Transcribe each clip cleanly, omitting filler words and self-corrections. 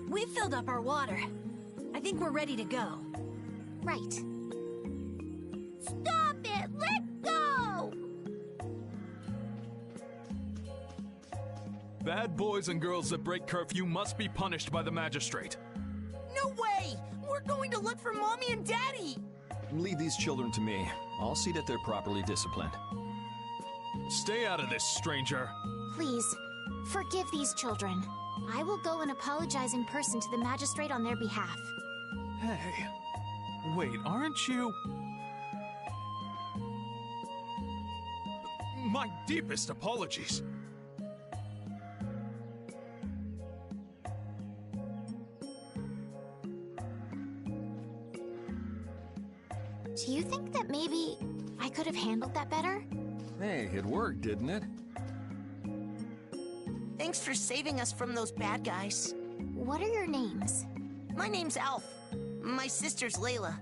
We've filled up our water. I think we're ready to go. Right. Stop it! Let go! Bad boys and girls that break curfew must be punished by the magistrate. No way! We're going to look for Mommy and Daddy! Leave these children to me. I'll see that they're properly disciplined. Stay out of this, stranger. Please, forgive these children. I will go and apologize in person to the magistrate on their behalf. Hey, wait, aren't you... My deepest apologies. Do you think that maybe I could have handled that better? Hey, it worked, didn't it? Thanks for saving us from those bad guys. What are your names? My name's Alf. My sister's Layla.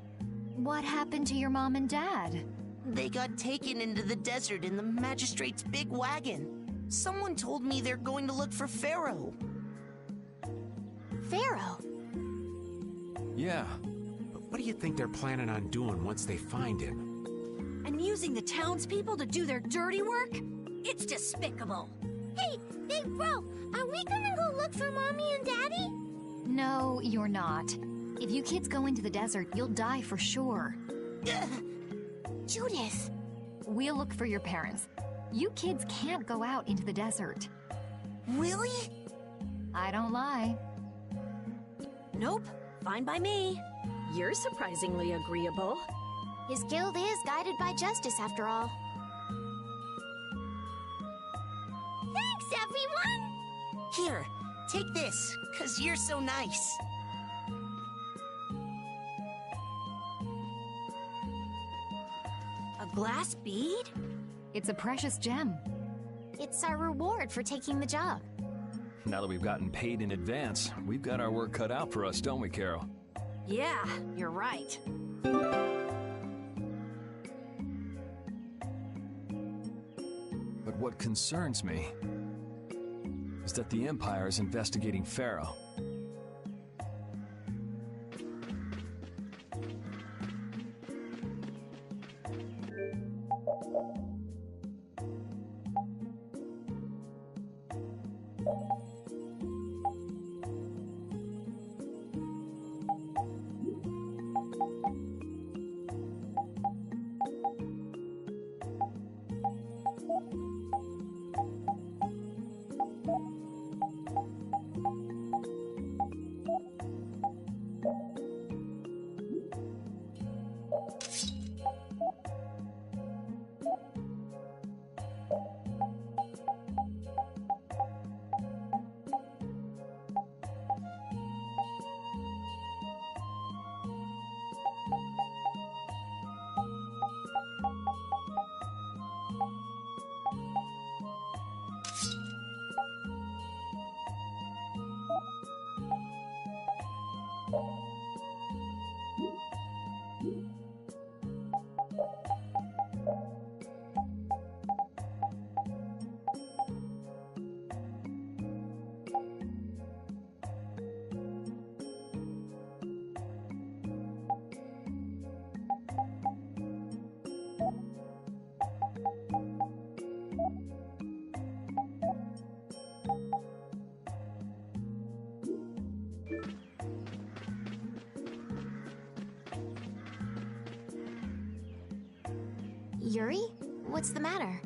What happened to your mom and dad? They got taken into the desert in the magistrate's big wagon. Someone told me they're going to look for Pharaoh. Pharaoh? Yeah. But what do you think they're planning on doing once they find him? And using the townspeople to do their dirty work? It's despicable. Hey, Big Bro, are we gonna go look for Mommy and Daddy? No, you're not. If you kids go into the desert, you'll die for sure. Judith! We'll look for your parents. You kids can't go out into the desert. Really? I don't lie. Nope, fine by me. You're surprisingly agreeable. His guild is guided by justice, after all. Thanks, everyone! Here, take this, 'cause you're so nice. A glass bead? It's a precious gem. It's our reward for taking the job. Now that we've gotten paid in advance, we've got our work cut out for us, don't we, Carol? Yeah, you're right. But what concerns me is that the Empire is investigating Pharaoh. Yuri? What's the matter?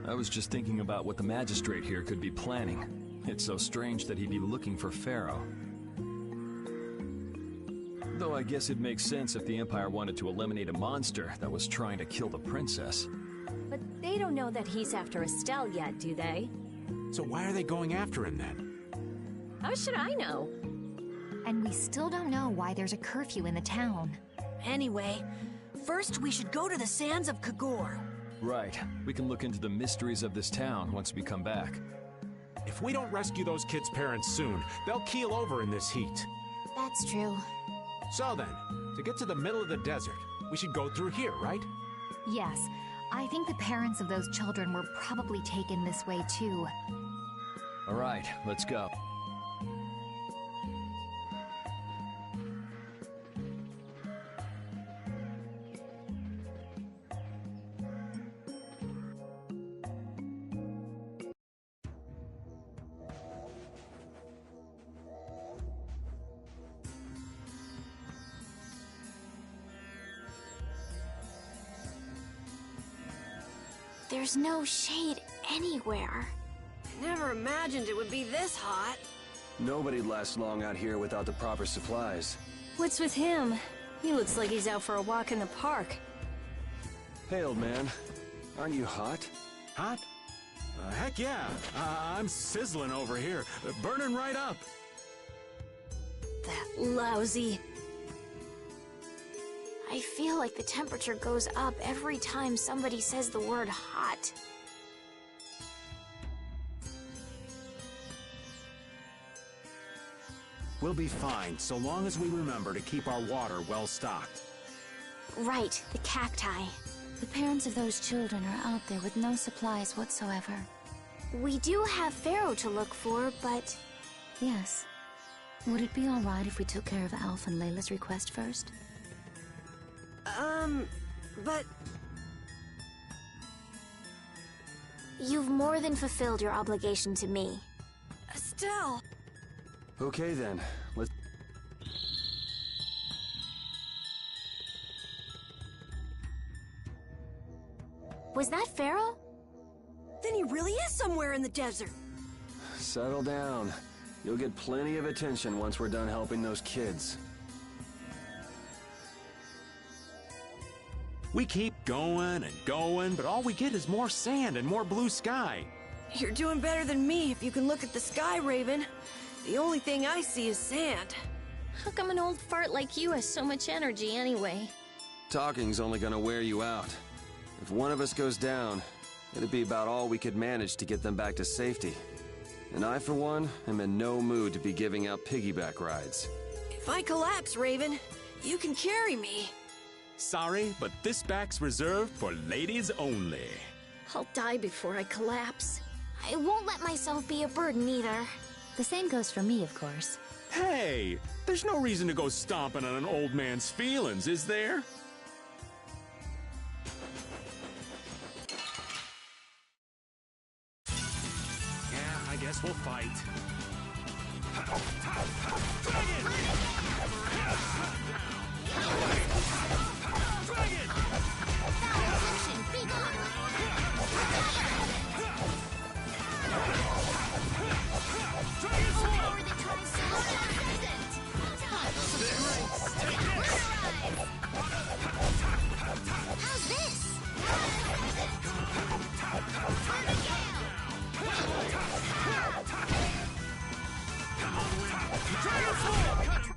I was just thinking about what the magistrate here could be planning. It's so strange that he'd be looking for Pharaoh. Though I guess it makes sense if the Empire wanted to eliminate a monster that was trying to kill the princess. But they don't know that he's after Estelle yet, do they? So why are they going after him then? How should I know? And we still don't know why there's a curfew in the town. Anyway, first we should go to the sands of Kagor. Right. We can look into the mysteries of this town once we come back. If we don't rescue those kids' parents soon, they'll keel over in this heat. That's true. So then, to get to the middle of the desert, we should go through here, right? Yes, I think the parents of those children were probably taken this way too. All right, let's go. There's no shade anywhere. I never imagined it would be this hot. Nobody'd last long out here without the proper supplies. What's with him? He looks like he's out for a walk in the park. Hey, old man. Aren't you hot? Hot? Heck yeah. I'm sizzling over here. Burning right up. That lousy... I feel like the temperature goes up every time somebody says the word hot. We'll be fine, so long as we remember to keep our water well stocked. Right, the cacti. The parents of those children are out there with no supplies whatsoever. We do have Pharaoh to look for, but... Yes. Would it be all right if we took care of Alf and Layla's request first? But... You've more than fulfilled your obligation to me. Estelle! Okay then, let's... Was that Pharaoh? Then he really is somewhere in the desert. Settle down. You'll get plenty of attention once we're done helping those kids. We keep going and going, but all we get is more sand and more blue sky. You're doing better than me if you can look at the sky, Raven. The only thing I see is sand. How come an old fart like you has so much energy anyway? Talking's only gonna wear you out. If one of us goes down, it'd be about all we could manage to get them back to safety. And I, for one, am in no mood to be giving out piggyback rides. If I collapse, Raven, you can carry me. Sorry, but this back's reserved for ladies only. I'll die before I collapse. I won't let myself be a burden either. The same goes for me, of course. Hey, there's no reason to go stomping on an old man's feelings, is there? Yeah, I guess we'll fight. How's this?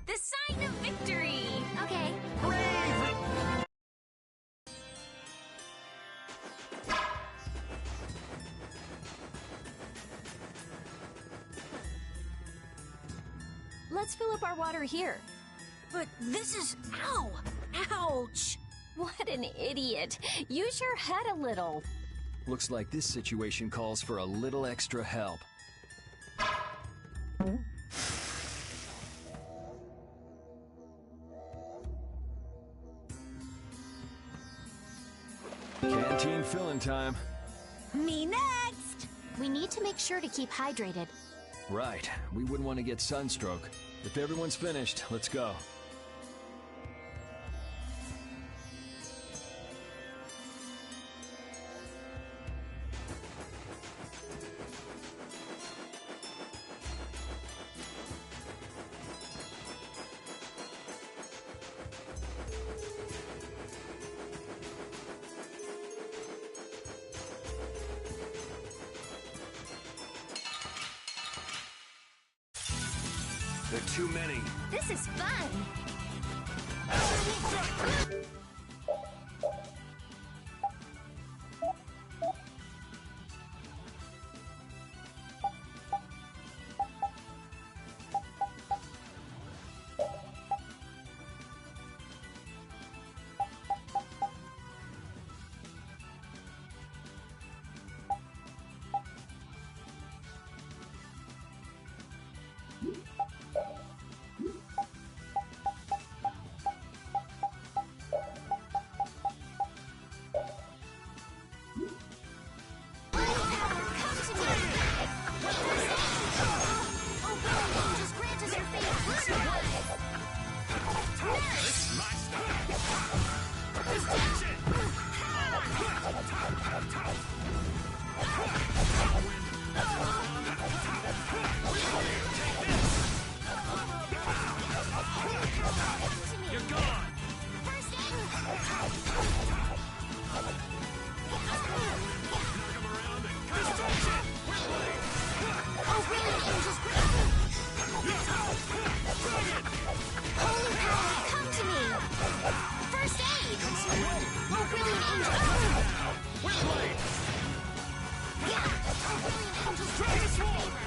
The sign of victory! Okay. Let's fill up our water here. But this is... Ow! Ouch! What an idiot. Use your head a little. Looks like this situation calls for a little extra help. Canteen filling time. Me next! We need to make sure to keep hydrated. Right, we wouldn't want to get sunstroke. If everyone's finished, let's go. There are too many. This is fun! You're gone! First aid! Knock him around and cut destruction! Oh, really, Angel's great! Holy cow, come to me! First aid! Oh, brilliant Angel! We're late! Yeah! Oh, brilliant Angel's greatest favor!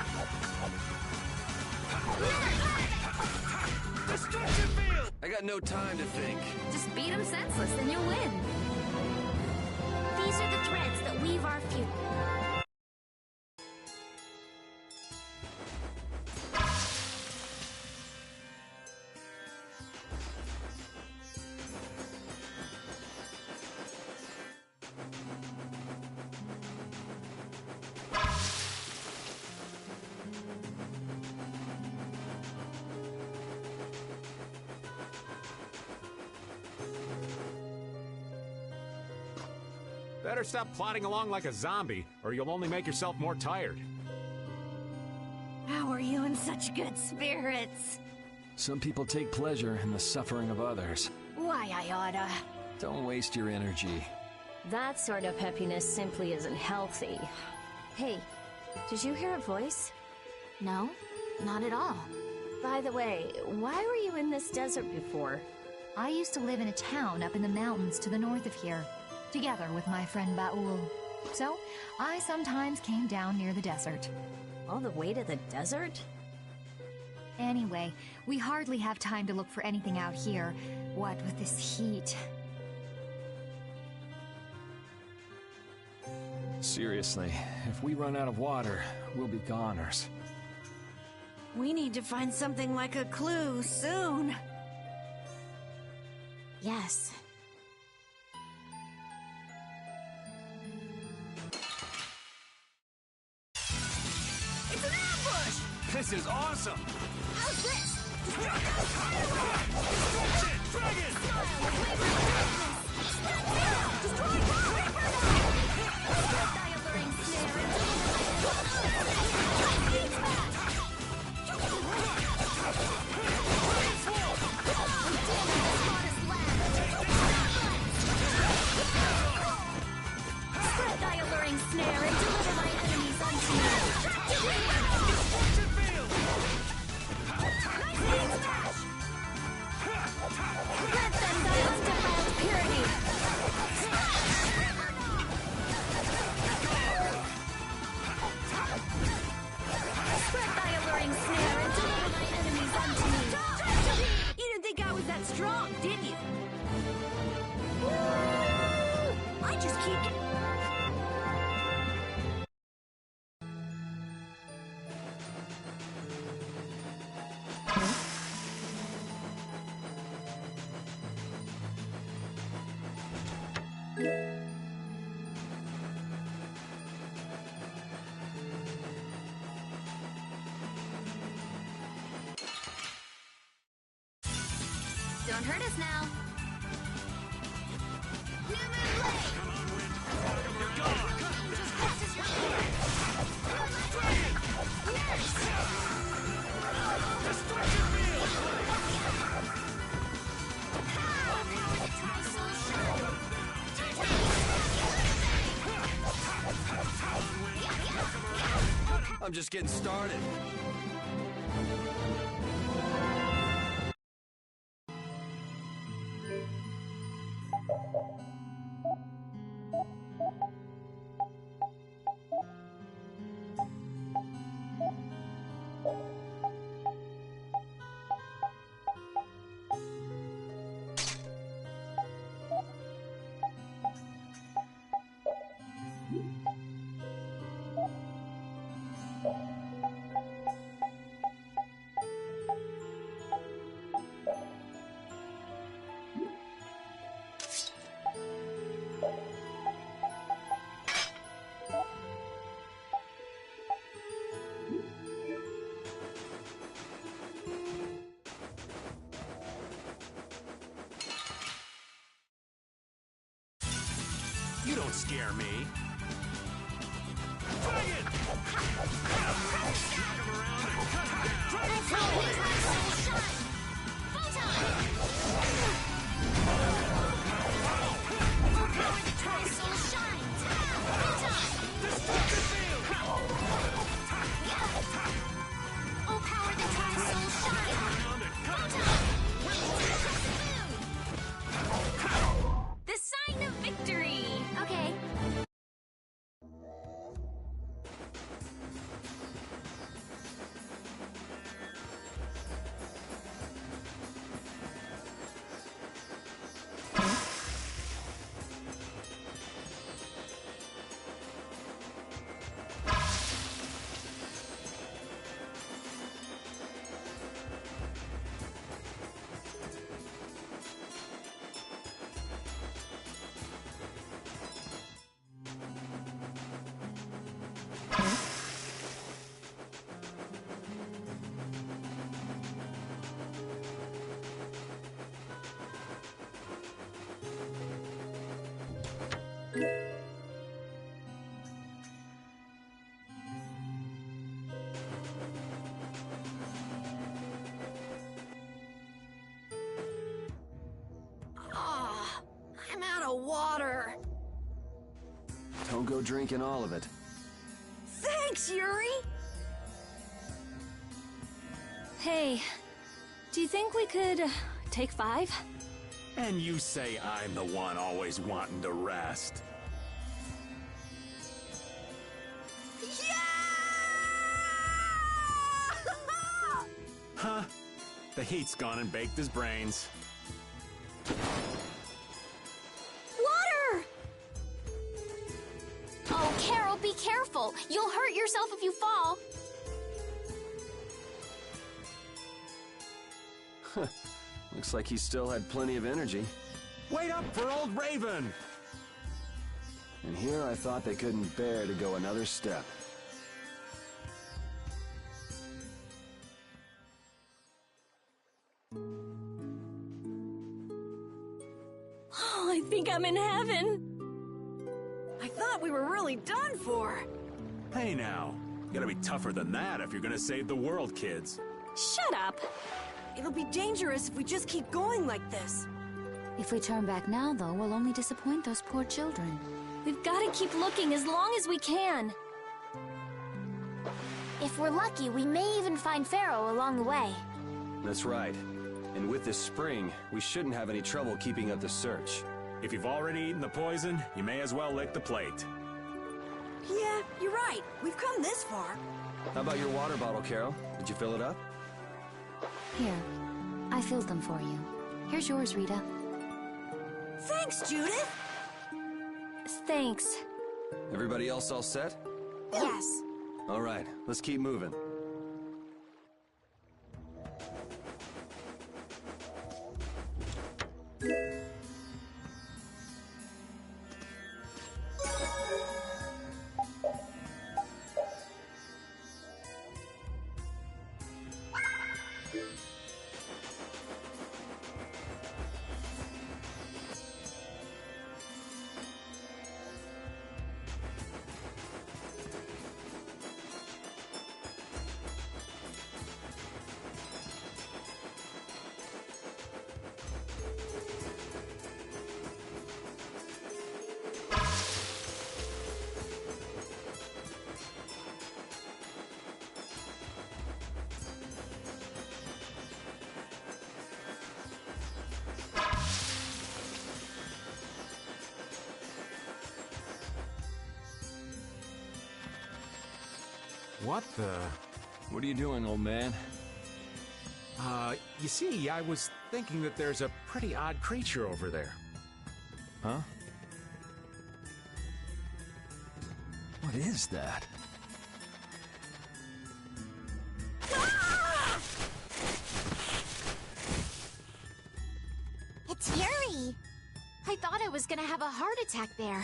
Destruction field! I got no time to think. Just beat him senseless, then you'll win. These are the threads that weave our future. Better stop plodding along like a zombie, or you'll only make yourself more tired. How are you in such good spirits? Some people take pleasure in the suffering of others. Why, I oughta. Don't waste your energy. That sort of peppiness simply isn't healthy. Hey, did you hear a voice? No, not at all. By the way, why were you in this desert before? I used to live in a town up in the mountains to the north of here, together with my friend Baul. So, I sometimes came down near the desert. All the way to the desert? Anyway, we hardly have time to look for anything out here, what with this heat. Seriously, if we run out of water, we'll be goners. We need to find something like a clue soon. Yes. It's an ambush! This is awesome! How's this? Dragon! Spread thy alluring snare and deliver my enemies unto me. Destruction field! Grant them thy undefiled purity. Spread thy alluring snare and deliver my enemies unto me. You didn't think I was that strong, did you? I just keep... Don't hurt us now. New Moon Blade! You're gone! Destruction field! I'm just getting started. You don't scare me. Dragon! Knock him around and cut him down! Ah, I'm out of water. Don't go drinking all of it. Thanks, Yuri! Hey, do you think we could take 5? And you say I'm the one always wanting to rest. Yeah! Huh? The heat's gone and baked his brains. Water! Oh, Carol, be careful. You'll hurt yourself if you fall. Looks like he still had plenty of energy. Wait up for old Raven! And here I thought they couldn't bear to go another step. Oh, I think I'm in heaven. I thought we were really done for. Hey now, you gotta be tougher than that if you're gonna save the world, kids. Shut up. It'll be dangerous if we just keep going like this. If we turn back now, though, we'll only disappoint those poor children. We've got to keep looking as long as we can. If we're lucky, we may even find Pharaoh along the way. That's right. And with this spring, we shouldn't have any trouble keeping up the search. If you've already eaten the poison, you may as well lick the plate. Yeah, you're right. We've come this far. How about your water bottle, Carol? Did you fill it up? Here, I filled them for you. Here's yours, Rita. Thanks, Judith! Thanks. Everybody else all set? Yes. All right, let's keep moving. What the? What are you doing, old man? You see, I was thinking that there's a pretty odd creature over there. Huh? What is that? It's Yuri! I thought I was gonna have a heart attack there.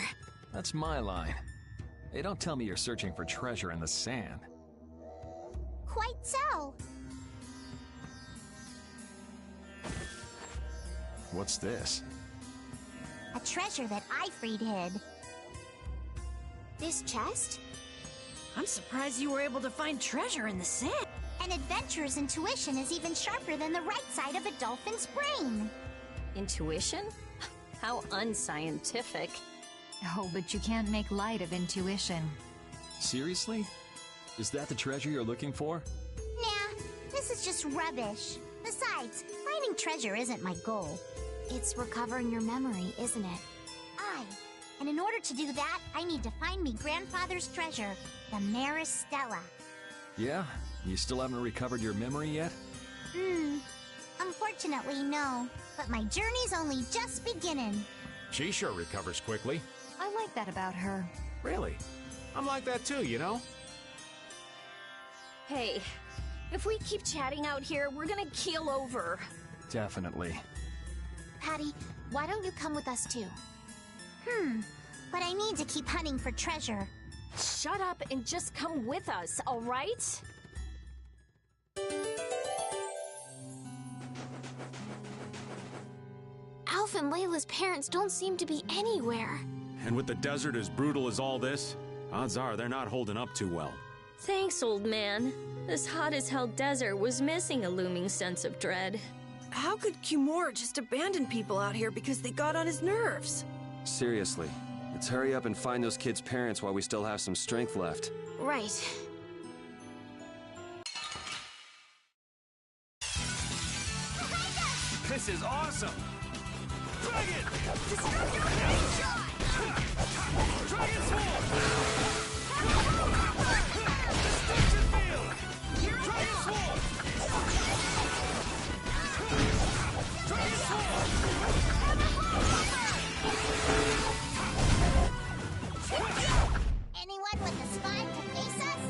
That's my line. Hey, don't tell me you're searching for treasure in the sand. Quite so. What's this? A treasure that I freed hid. This chest? I'm surprised you were able to find treasure in the sand. An adventurer's intuition is even sharper than the right side of a dolphin's brain. Intuition? How unscientific. Oh, but you can't make light of intuition. Seriously? Is that the treasure you're looking for? Nah, this is just rubbish. Besides, finding treasure isn't my goal. It's recovering your memory, isn't it? And in order to do that, I need to find me grandfather's treasure, the Maris Stella. Yeah? You still haven't recovered your memory yet? Unfortunately, no. But my journey's only just beginning. She sure recovers quickly. I like that about her. Really? I'm like that too, you know? Hey, if we keep chatting out here, we're gonna keel over. Definitely. Patty, why don't you come with us too? But I need to keep hunting for treasure. Shut up and just come with us, all right? Alf and Layla's parents don't seem to be anywhere. And with the desert as brutal as all this, odds are they're not holding up too well. Thanks, old man. This hot-as-hell desert was missing a looming sense of dread. How could Kimura just abandon people out here because they got on his nerves? Seriously, let's hurry up and find those kids' parents while we still have some strength left. Right. This is awesome! Dragon! Dragon Sword! Destruction Field! Dragon Sword! Dragon Sword! Anyone with the spine to face us?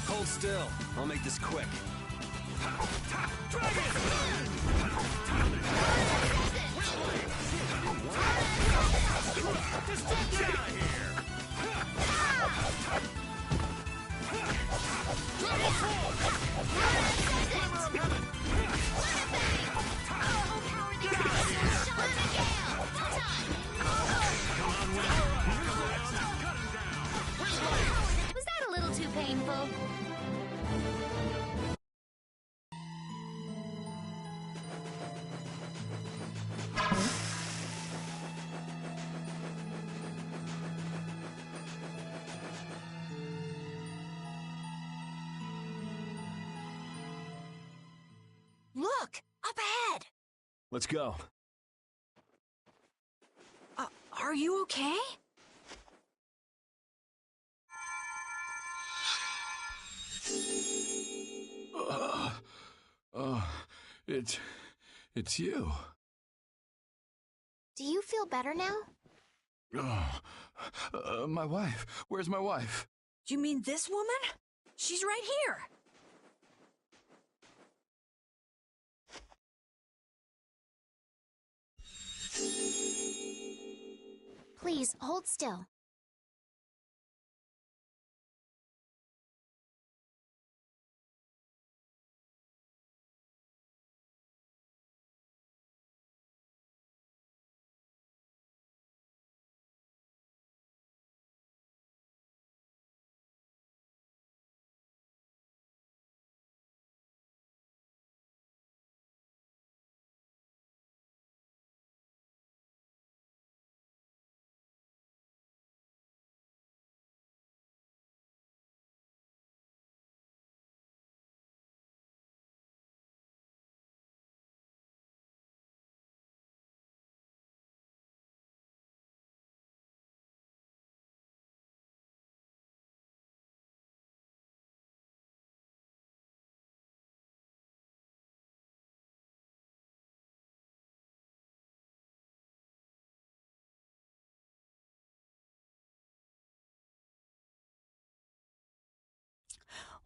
Hold still. I'll make this quick. Was that a little too painful? Look! Up ahead! Let's go. Are you okay? It's you. Do you feel better now? My wife. Where's my wife? Do you mean this woman? She's right here. Please, hold still.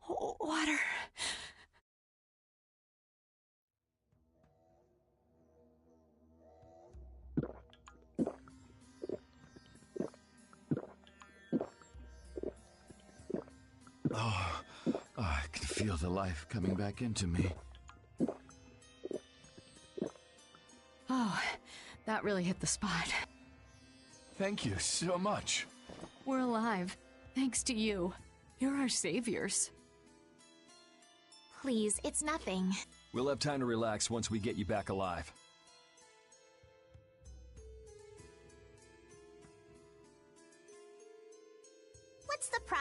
Water. Oh, I can feel the life coming back into me. Oh, that really hit the spot. Thank you so much. We're alive, thanks to you. You're our saviors. Please, it's nothing. We'll have time to relax once we get you back alive.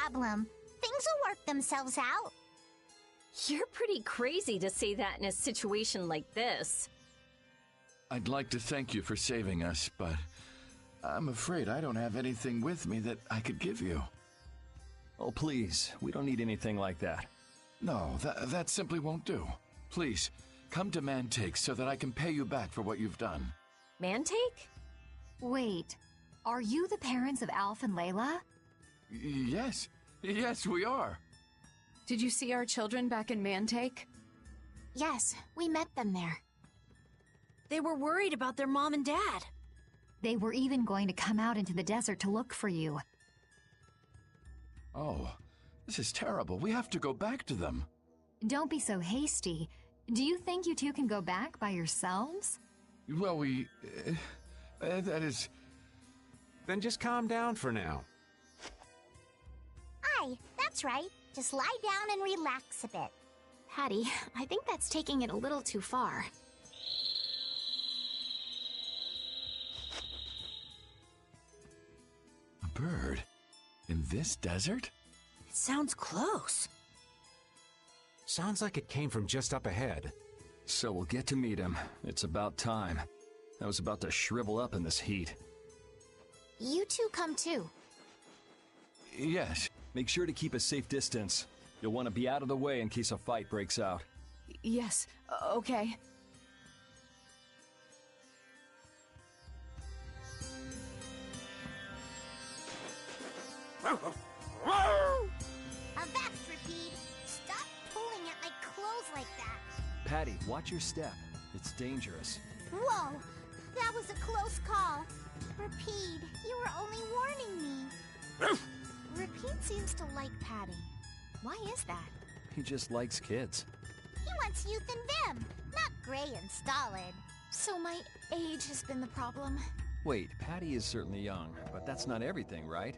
problem. Things will work themselves out. You're pretty crazy to say that in a situation like this. I'd like to thank you for saving us, but I'm afraid I don't have anything with me that I could give you. Oh, please. We don't need anything like that. No, that simply won't do. Please, come to Mantake so that I can pay you back for what you've done. Mantake? Wait, are you the parents of Alf and Layla? Yes, we are. Did you see our children back in Mantake? Yes, we met them there. They were worried about their mom and dad. They were even going to come out into the desert to look for you. Oh, this is terrible. We have to go back to them. Don't be so hasty. Do you think you two can go back by yourselves? Well, that is... Then just calm down for now. Aye, that's right. Just lie down and relax a bit. Patty, I think that's taking it a little too far. A bird? In this desert? It sounds close. Sounds like it came from just up ahead. So we'll get to meet him. It's about time. I was about to shrivel up in this heat. You two come too. Yes. Make sure to keep a safe distance. You'll want to be out of the way in case a fight breaks out. Yes, okay. Avast, Repeat! Stop pulling at my clothes like that! Patty, watch your step. It's dangerous. Whoa! That was a close call. Repeat, you were only warning me. Repeat seems to like Patty. Why is that? He just likes kids. He wants youth and vim, not gray and stolid. So my age has been the problem. Wait, Patty is certainly young, but that's not everything, right?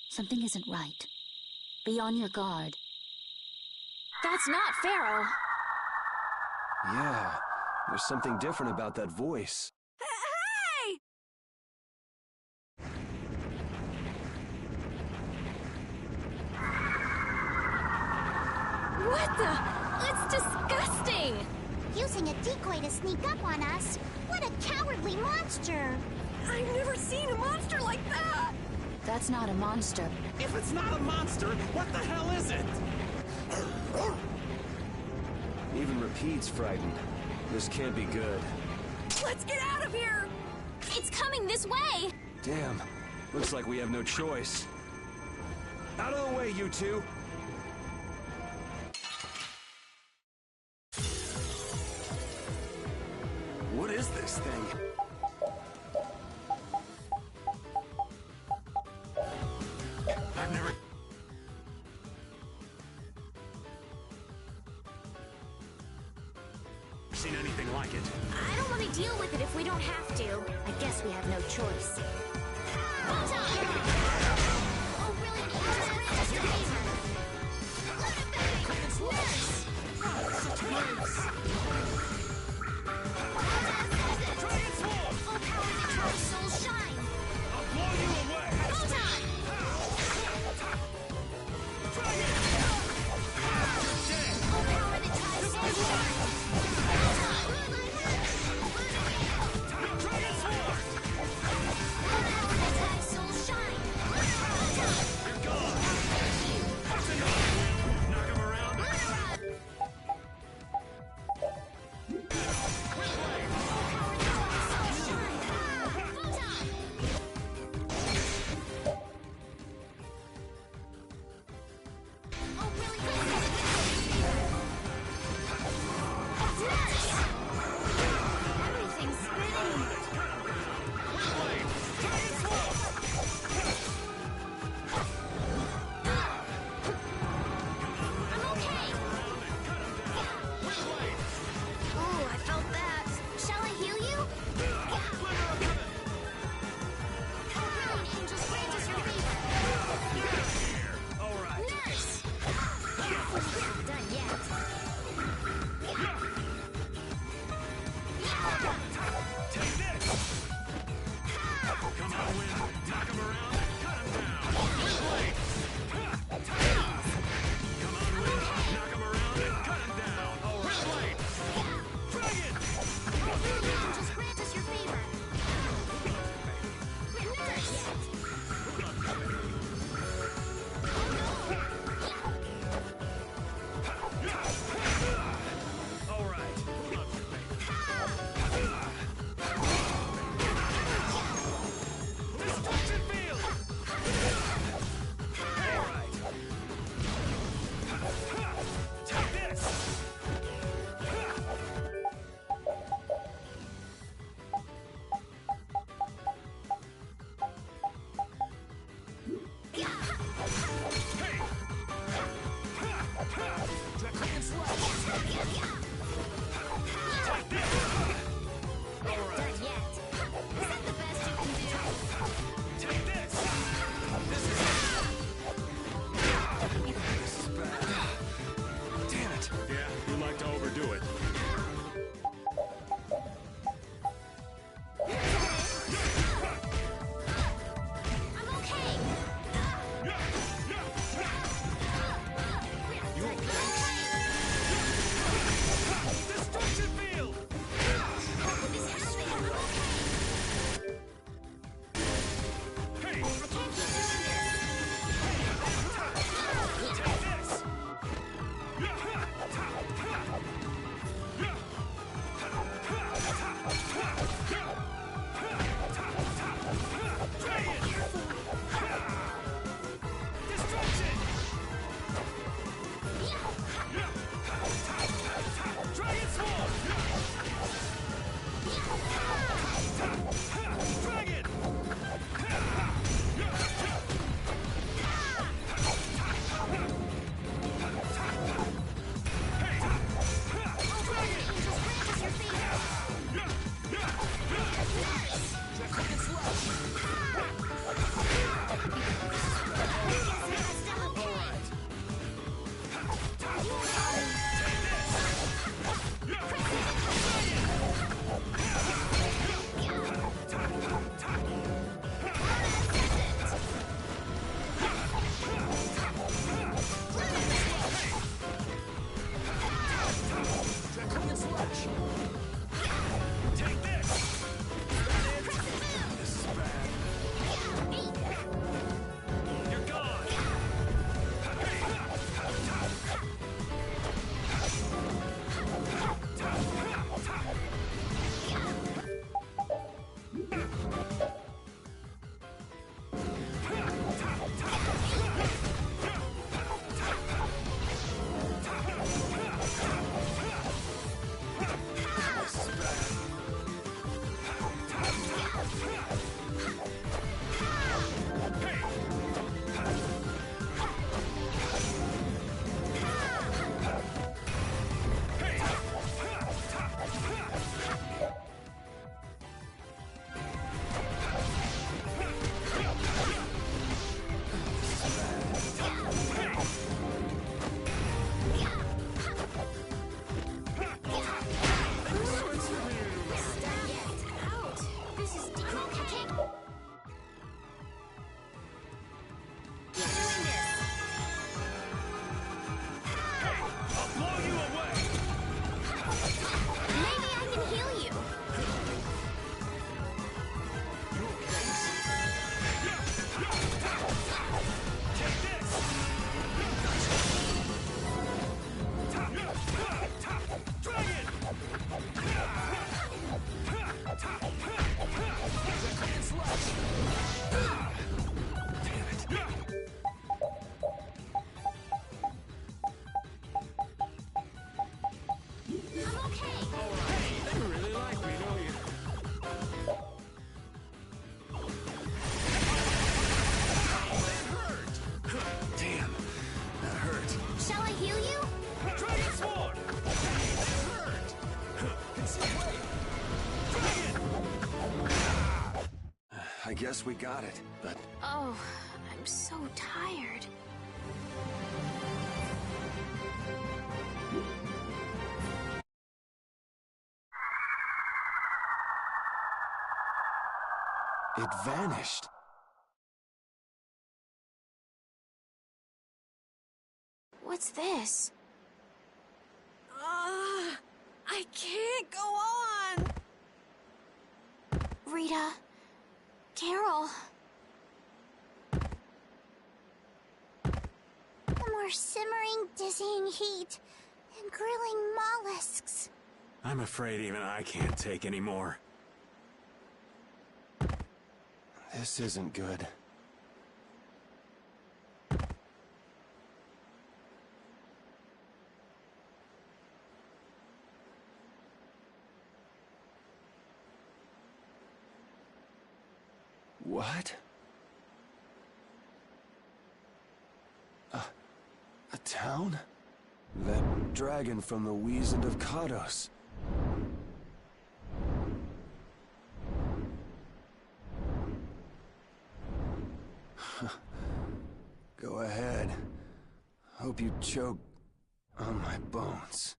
Something isn't right. Be on your guard. That's not Pharaoh! Yeah, there's something different about that voice. Hey! What the? It's disgusting! Using a decoy to sneak up on us? What a cowardly monster! I've never seen a monster like that! That's not a monster. If it's not a monster, what the hell is it? Even Repeat's frightened. This can't be good. Let's get out of here! It's coming this way! Damn, looks like we have no choice. Out of the way, you two! What is this thing? I've never... seen anything like it. I don't want to deal with it if we don't have to. I guess we have no choice. Oh, really? Shine! guess we got it, but... Oh, I'm so tired. It vanished. What's this? I can't go on! Rita. Carol. The more simmering, dizzying heat and grilling mollusks. I'm afraid even I can't take any more. This isn't good. What? A town? That dragon from the Wizened of Kados. Go ahead. Hope you choke on my bones.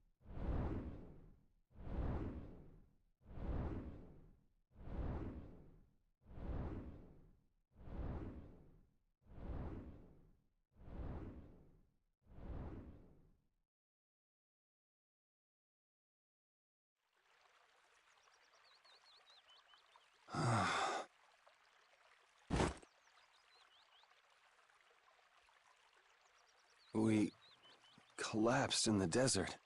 We collapsed in the desert.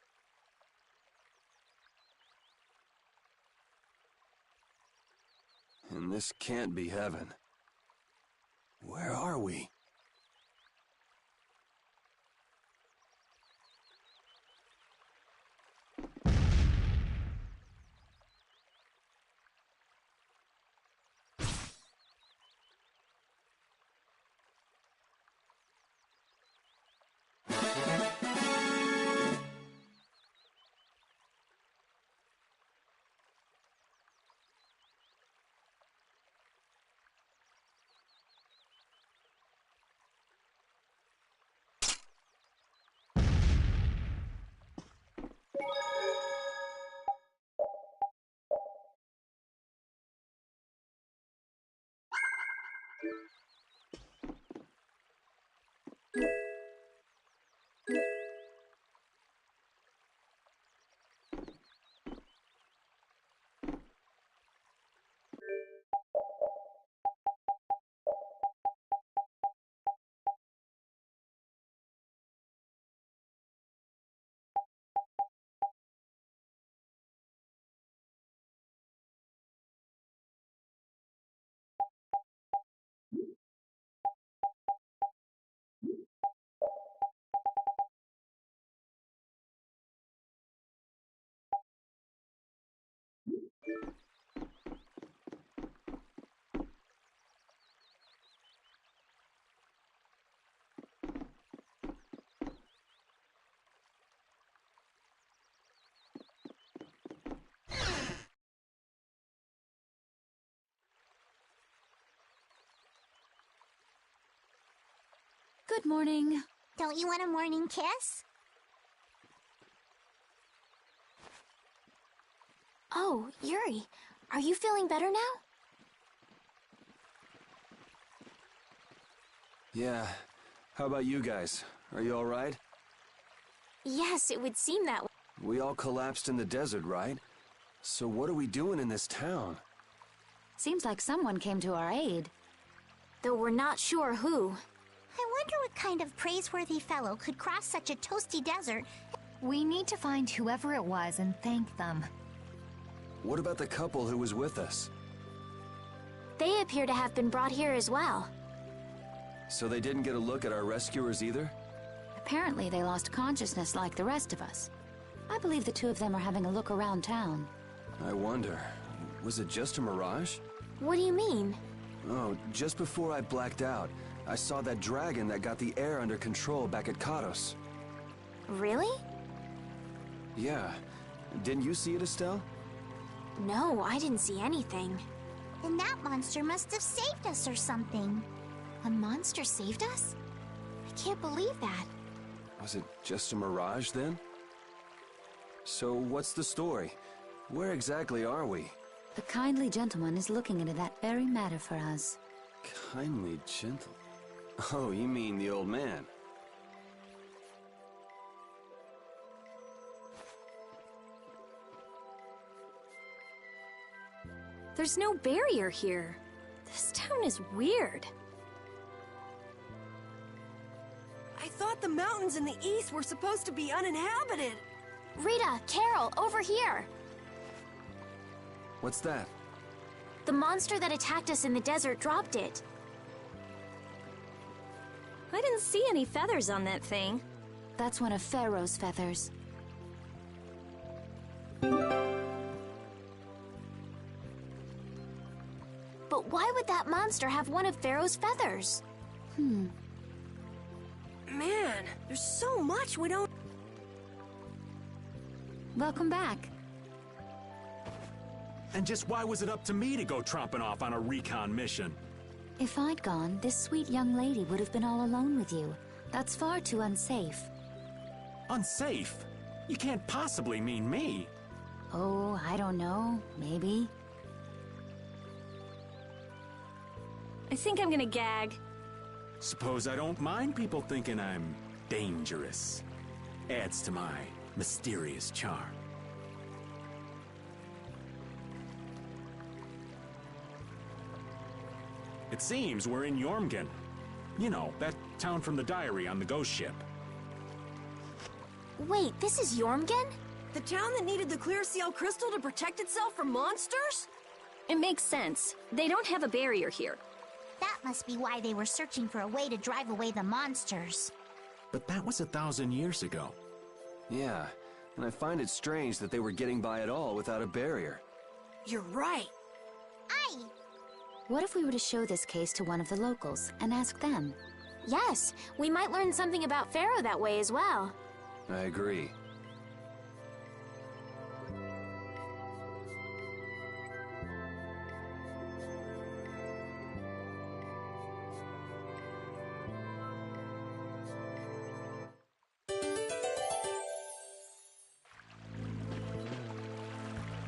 And this can't be heaven. Where are we? Good morning. Don't you want a morning kiss? Oh, Yuri, are you feeling better now? Yeah. How about you guys? Are you all right? Yes, it would seem that way. We all collapsed in the desert, right? So what are we doing in this town? Seems like someone came to our aid. Though we're not sure who. I wonder what kind of praiseworthy fellow could cross such a toasty desert. We need to find whoever it was and thank them. What about the couple who was with us? They appear to have been brought here as well. So they didn't get a look at our rescuers either? Apparently they lost consciousness like the rest of us. I believe the two of them are having a look around town. I wonder, was it just a mirage? What do you mean? Oh, just before I blacked out, I saw that dragon that got the air under control back at Kados. Really? Yeah. Didn't you see it, Estelle? No, I didn't see anything. Then that monster must have saved us or something. A monster saved us? I can't believe that. Was it just a mirage then? So what's the story? Where exactly are we? The kindly gentleman is looking into that very matter for us. Kindly gentle. Oh, you mean the old man? There's no barrier here. This town is weird. I thought the mountains in the east were supposed to be uninhabited. Rita, Carol, over here! What's that? The monster that attacked us in the desert dropped it. I didn't see any feathers on that thing. That's one of Pharaoh's feathers. But why would that monster have one of Pharaoh's feathers? Man, there's so much we don't... Welcome back. And just why was it up to me to go tromping off on a recon mission? If I'd gone, this sweet young lady would have been all alone with you. That's far too unsafe. Unsafe? You can't possibly mean me. Oh, I don't know. Maybe. I think I'm gonna gag. Suppose I don't mind people thinking I'm dangerous. Adds to my mysterious charm. It seems we're in Jormungand. You know, that town from the diary on the ghost ship. Wait, this is Jormungand? The town that needed the clear seal crystal to protect itself from monsters? It makes sense. They don't have a barrier here. That must be why they were searching for a way to drive away the monsters. But that was 1,000 years ago. Yeah, and I find it strange that they were getting by at all without a barrier. You're right. Aye! What if we were to show this case to one of the locals and ask them? Yes, we might learn something about Pharaoh that way as well. I agree.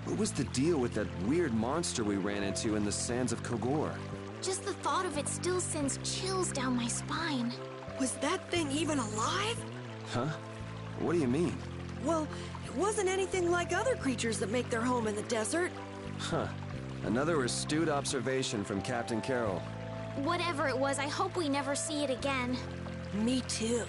What was the deal with that weird monster we ran into in the sands of Kogor? Just the thought of it still sends chills down my spine. Was that thing even alive? Huh? What do you mean? Well, it wasn't anything like other creatures that make their home in the desert. Huh. Another astute observation from Captain Carroll. Whatever it was, I hope we never see it again. Me too.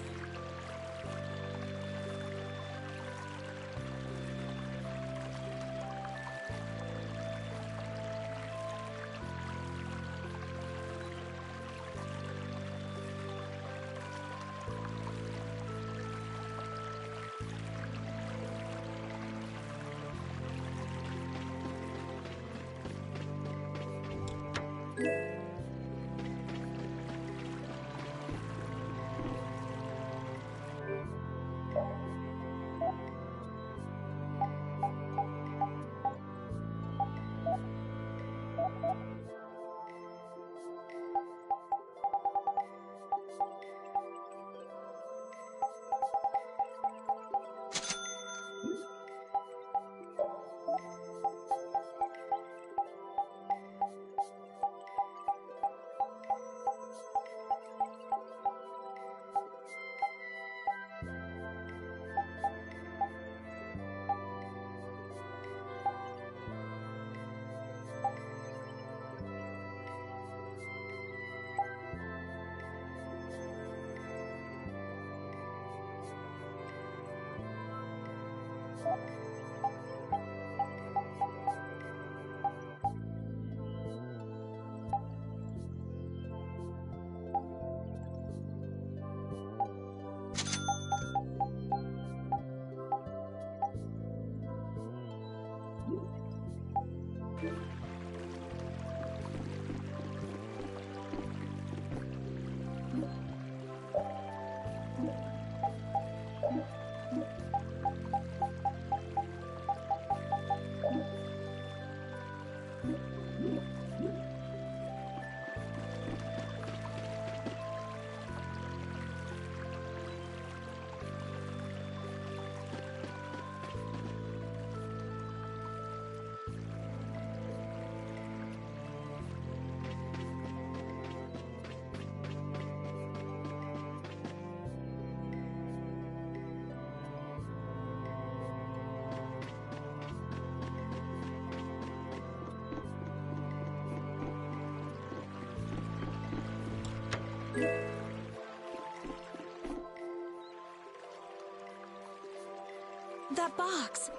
That box.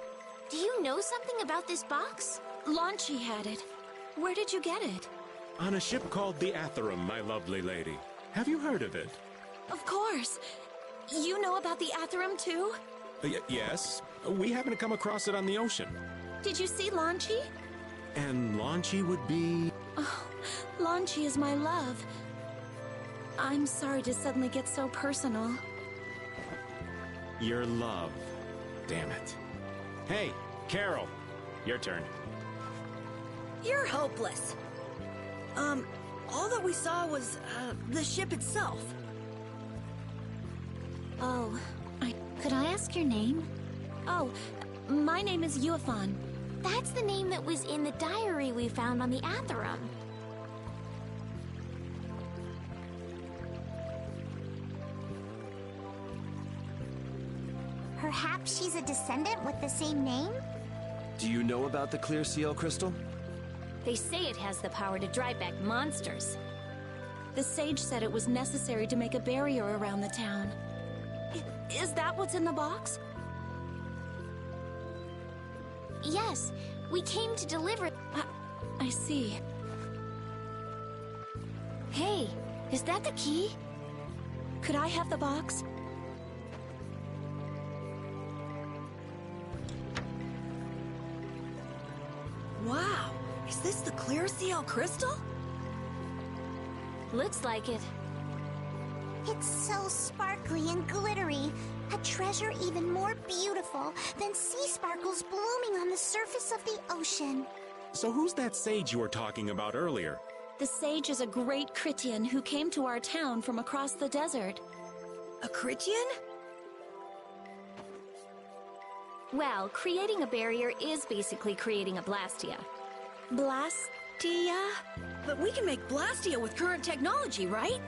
Do you know something about this box? Launchy had it. Where did you get it? On a ship called the Atherum, my lovely lady. Have you heard of it? Of course. You know about the Atherum too? Yes. We happened to come across it on the ocean. Did you see Launchy? And Launchy would be... Oh, Launchy is my love. I'm sorry to suddenly get so personal. Your love. Damn it. Hey, Carol. Your turn. You're hopeless. All that we saw was, the ship itself. Oh, Could I ask your name? Oh, my name is Yuafan. That's the name that was in the diary we found on the Atherum. Perhaps she's a descendant with the same name? Do you know about the clear seal crystal? They say it has the power to drive back monsters. The sage said it was necessary to make a barrier around the town. Is that what's in the box? Yes, we came to deliver... I see. Hey, is that the key? Could I have the box? Wow, is this the clear seal crystal? Looks like it. It's so sparkly and glittery. A treasure even more beautiful than sea sparkles blooming on the surface of the ocean. So who's that sage you were talking about earlier? The sage is a great Critian who came to our town from across the desert. A Critian? Well, creating a barrier is basically creating a Blastia. Blastia? But we can make Blastia with current technology, right?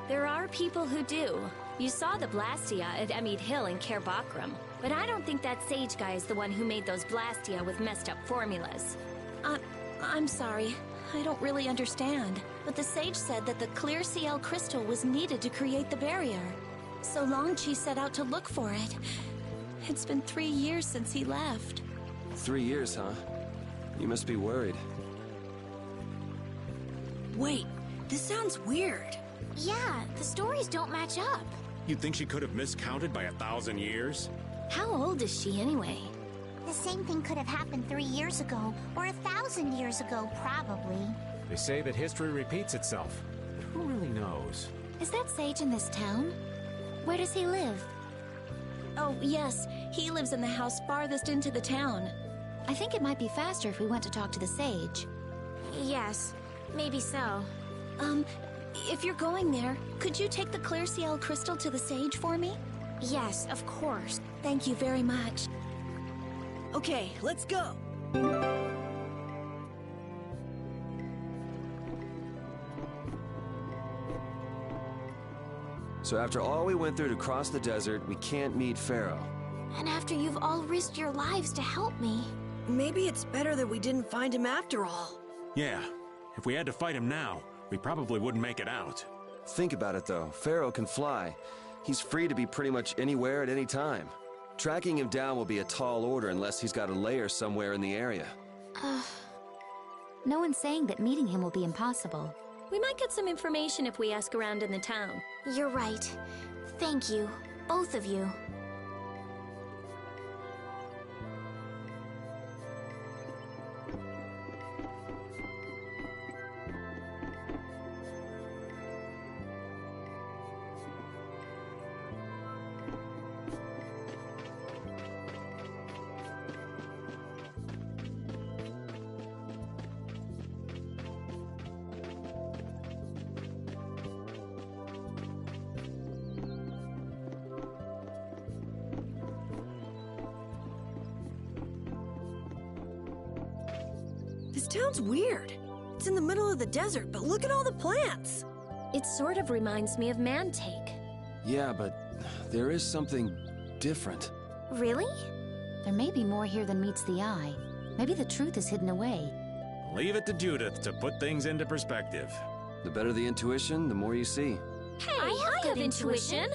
There are people who do. You saw the Blastia at Emmead Hill in Cair Bakram, but I don't think that sage guy is the one who made those Blastia with messed up formulas. I'm sorry. I don't really understand. But the sage said that the clear CL crystal was needed to create the barrier. So Longchi set out to look for it. It's been 3 years since he left. 3 years, huh? You must be worried. Wait, this sounds weird. Yeah, the stories don't match up. You'd think she could have miscounted by 1,000 years? How old is she anyway? The same thing could have happened 3 years ago, or 1,000 years ago, probably. They say that history repeats itself. But who really knows? Is that sage in this town? Where does he live? Oh, yes. He lives in the house farthest into the town. I think it might be faster if we went to talk to the sage. Yes, maybe so. If you're going there, could you take the clear CL crystal to the sage for me? Yes, of course. Thank you very much. Okay, let's go. So after all we went through to cross the desert, we can't meet Pharaoh. And after you've all risked your lives to help me. Maybe it's better that we didn't find him after all. Yeah. If we had to fight him now, we probably wouldn't make it out. Think about it, though. Pharaoh can fly. He's free to be pretty much anywhere at any time. Tracking him down will be a tall order unless he's got a lair somewhere in the area. No one's saying that meeting him will be impossible. We might get some information if we ask around in the town. You're right. Thank you, both of you. This town's weird. It's in the middle of the desert, but look at all the plants. It sort of reminds me of Mantake. Yeah, but there is something different. Really? There may be more here than meets the eye. Maybe the truth is hidden away. Leave it to Judith to put things into perspective. The better the intuition, the more you see. Hey, I have intuition.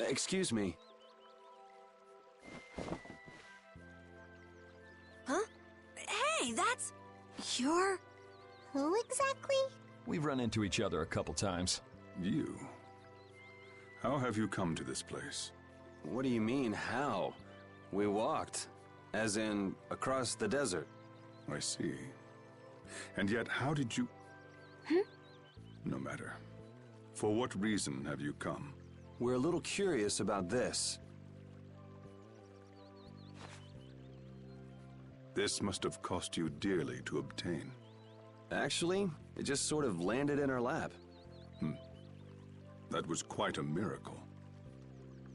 Excuse me. Huh? Hey, that's... You're... Who exactly? We've run into each other a couple times. You? How have you come to this place? What do you mean, how? We walked. As in, across the desert. I see. And yet, how did you... No matter. For what reason have you come? We're a little curious about this. This must have cost you dearly to obtain. Actually, it just sort of landed in our lap. That was quite a miracle.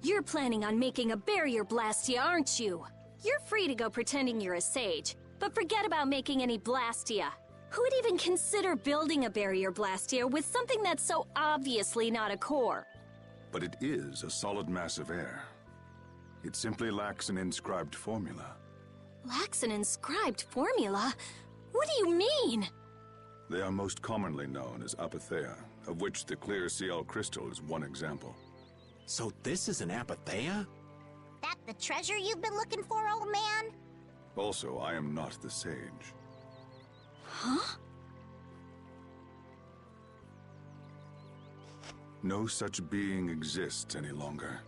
You're planning on making a barrier Blastia, aren't you? You're free to go pretending you're a sage, but forget about making any Blastia. Who would even consider building a barrier Blastia with something that's so obviously not a core? But it is a solid mass of air. It simply lacks an inscribed formula. Lacks an inscribed formula? What do you mean? They are most commonly known as apatheia, of which the clear CL crystal is one example. So this is an apatheia? That the treasure you've been looking for, old man? Also, I am not the sage. Huh? No such being exists any longer.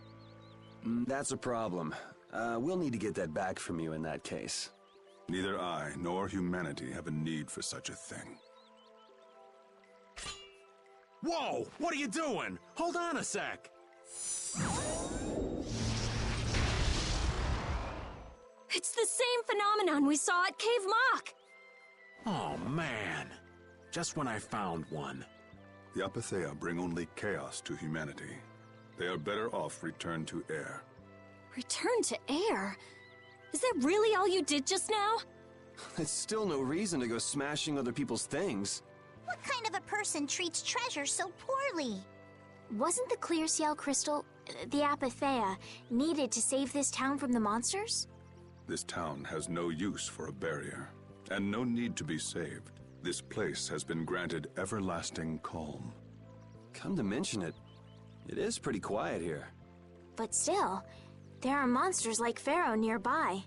That's a problem. We'll need to get that back from you in that case. Neither I nor humanity have a need for such a thing. Whoa! What are you doing? Hold on a sec! It's the same phenomenon we saw at Cave Mock! Oh, man. Just when I found one. The apatheia bring only chaos to humanity. They are better off returned to air. Return to air? Is that really all you did just now? It's still no reason to go smashing other people's things. What kind of a person treats treasure so poorly? Wasn't the clear CL crystal, the apatheia, needed to save this town from the monsters? This town has no use for a barrier, and no need to be saved. This place has been granted everlasting calm. Come to mention it, it is pretty quiet here. But still, there are monsters like Pharaoh nearby.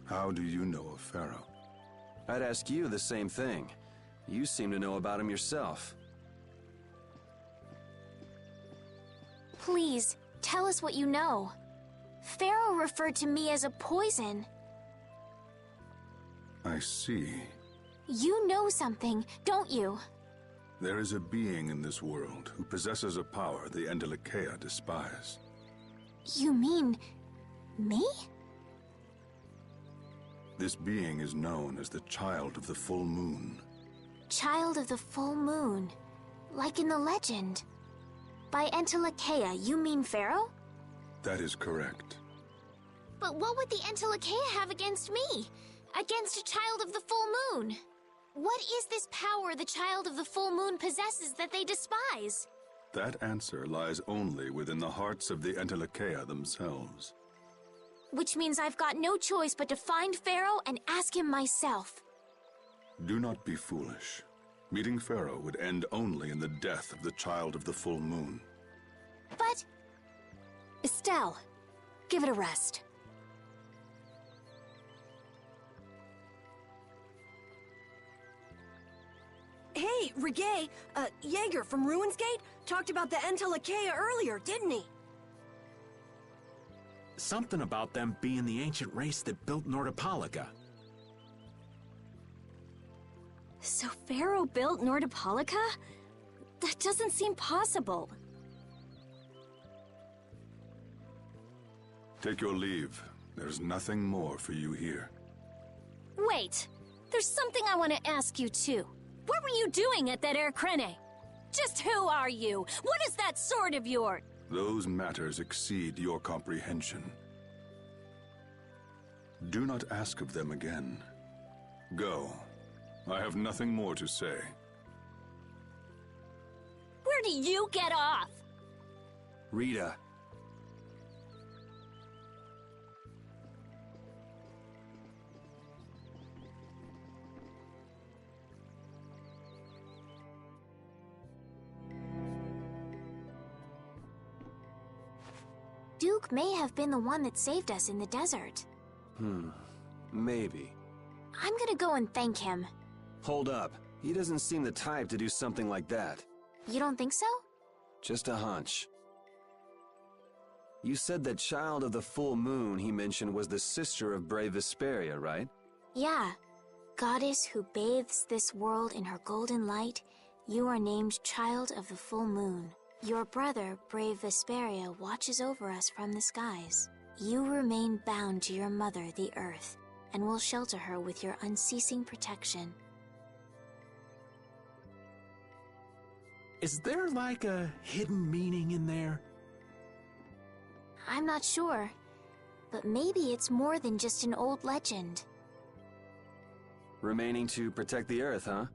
How do you know of Pharaoh? I'd ask you the same thing. You seem to know about him yourself. Please, tell us what you know. Pharaoh referred to me as a poison. I see. You know something, don't you? There is a being in this world who possesses a power the Entelikeia despise. You mean... me? This being is known as the Child of the Full Moon. Child of the Full Moon. Like in the legend. By Entelikeia, you mean Pharaoh? That is correct. But what would the Entelikeia have against me? Against a Child of the Full Moon? What is this power the Child of the Full Moon possesses that they despise? That answer lies only within the hearts of the Entelikeia themselves. Which means I've got no choice but to find Pharaoh and ask him myself. Do not be foolish. Meeting Pharaoh would end only in the death of the Child of the Full Moon. But... Estelle, give it a rest. Hey, Reggae, Jaeger from Ruins Gate talked about the Entelikeia earlier, didn't he? Something about them being the ancient race that built Nordopolica. So Pharaoh built Nordopolica? That doesn't seem possible. Take your leave. There's nothing more for you here. Wait, there's something I want to ask you too. What were you doing at that Air Krene? Just who are you? What is that sword of yours? Those matters exceed your comprehension. Do not ask of them again. Go. I have nothing more to say. Where do you get off? Rita. Duke may have been the one that saved us in the desert. Maybe. I'm gonna go and thank him. Hold up. He doesn't seem the type to do something like that. You don't think so? Just a hunch. You said that child of the full moon he mentioned was the sister of brave Vesperia, right? Yeah. Goddess who bathes this world in her golden light, you are named Child of the Full Moon. Your brother, brave Vesperia, watches over us from the skies. You remain bound to your mother, the Earth, and will shelter her with your unceasing protection. Is there like a hidden meaning in there? I'm not sure, but maybe it's more than just an old legend. Remaining to protect the Earth, huh?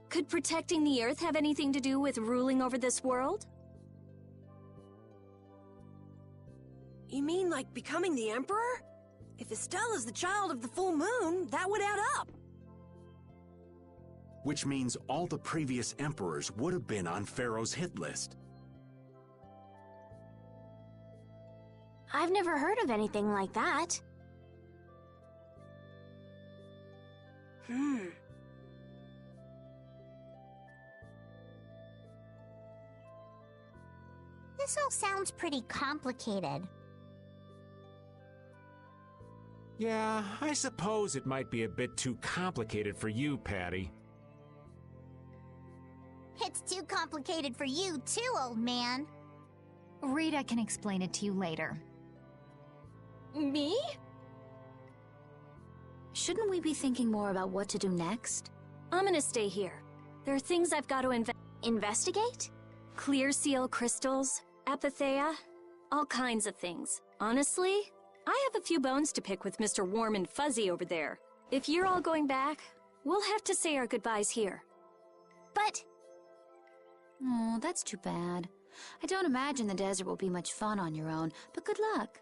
Could protecting the Earth have anything to do with ruling over this world? You mean like becoming the Emperor? If Estella's the child of the full moon, that would add up. Which means all the previous emperors would have been on Pharaoh's hit list. I've never heard of anything like that. This all sounds pretty complicated. Yeah, I suppose it might be a bit too complicated for you, Patty. It's too complicated for you too, old man. Rita can explain it to you later. Me? Shouldn't we be thinking more about what to do next? I'm gonna stay here. There are things I've got to investigate? Clear seal crystals, apatheia, all kinds of things. Honestly, I have a few bones to pick with Mr. Warm and Fuzzy over there. If you're all going back, we'll have to say our goodbyes here. But... Oh, that's too bad. I don't imagine the desert will be much fun on your own, but good luck.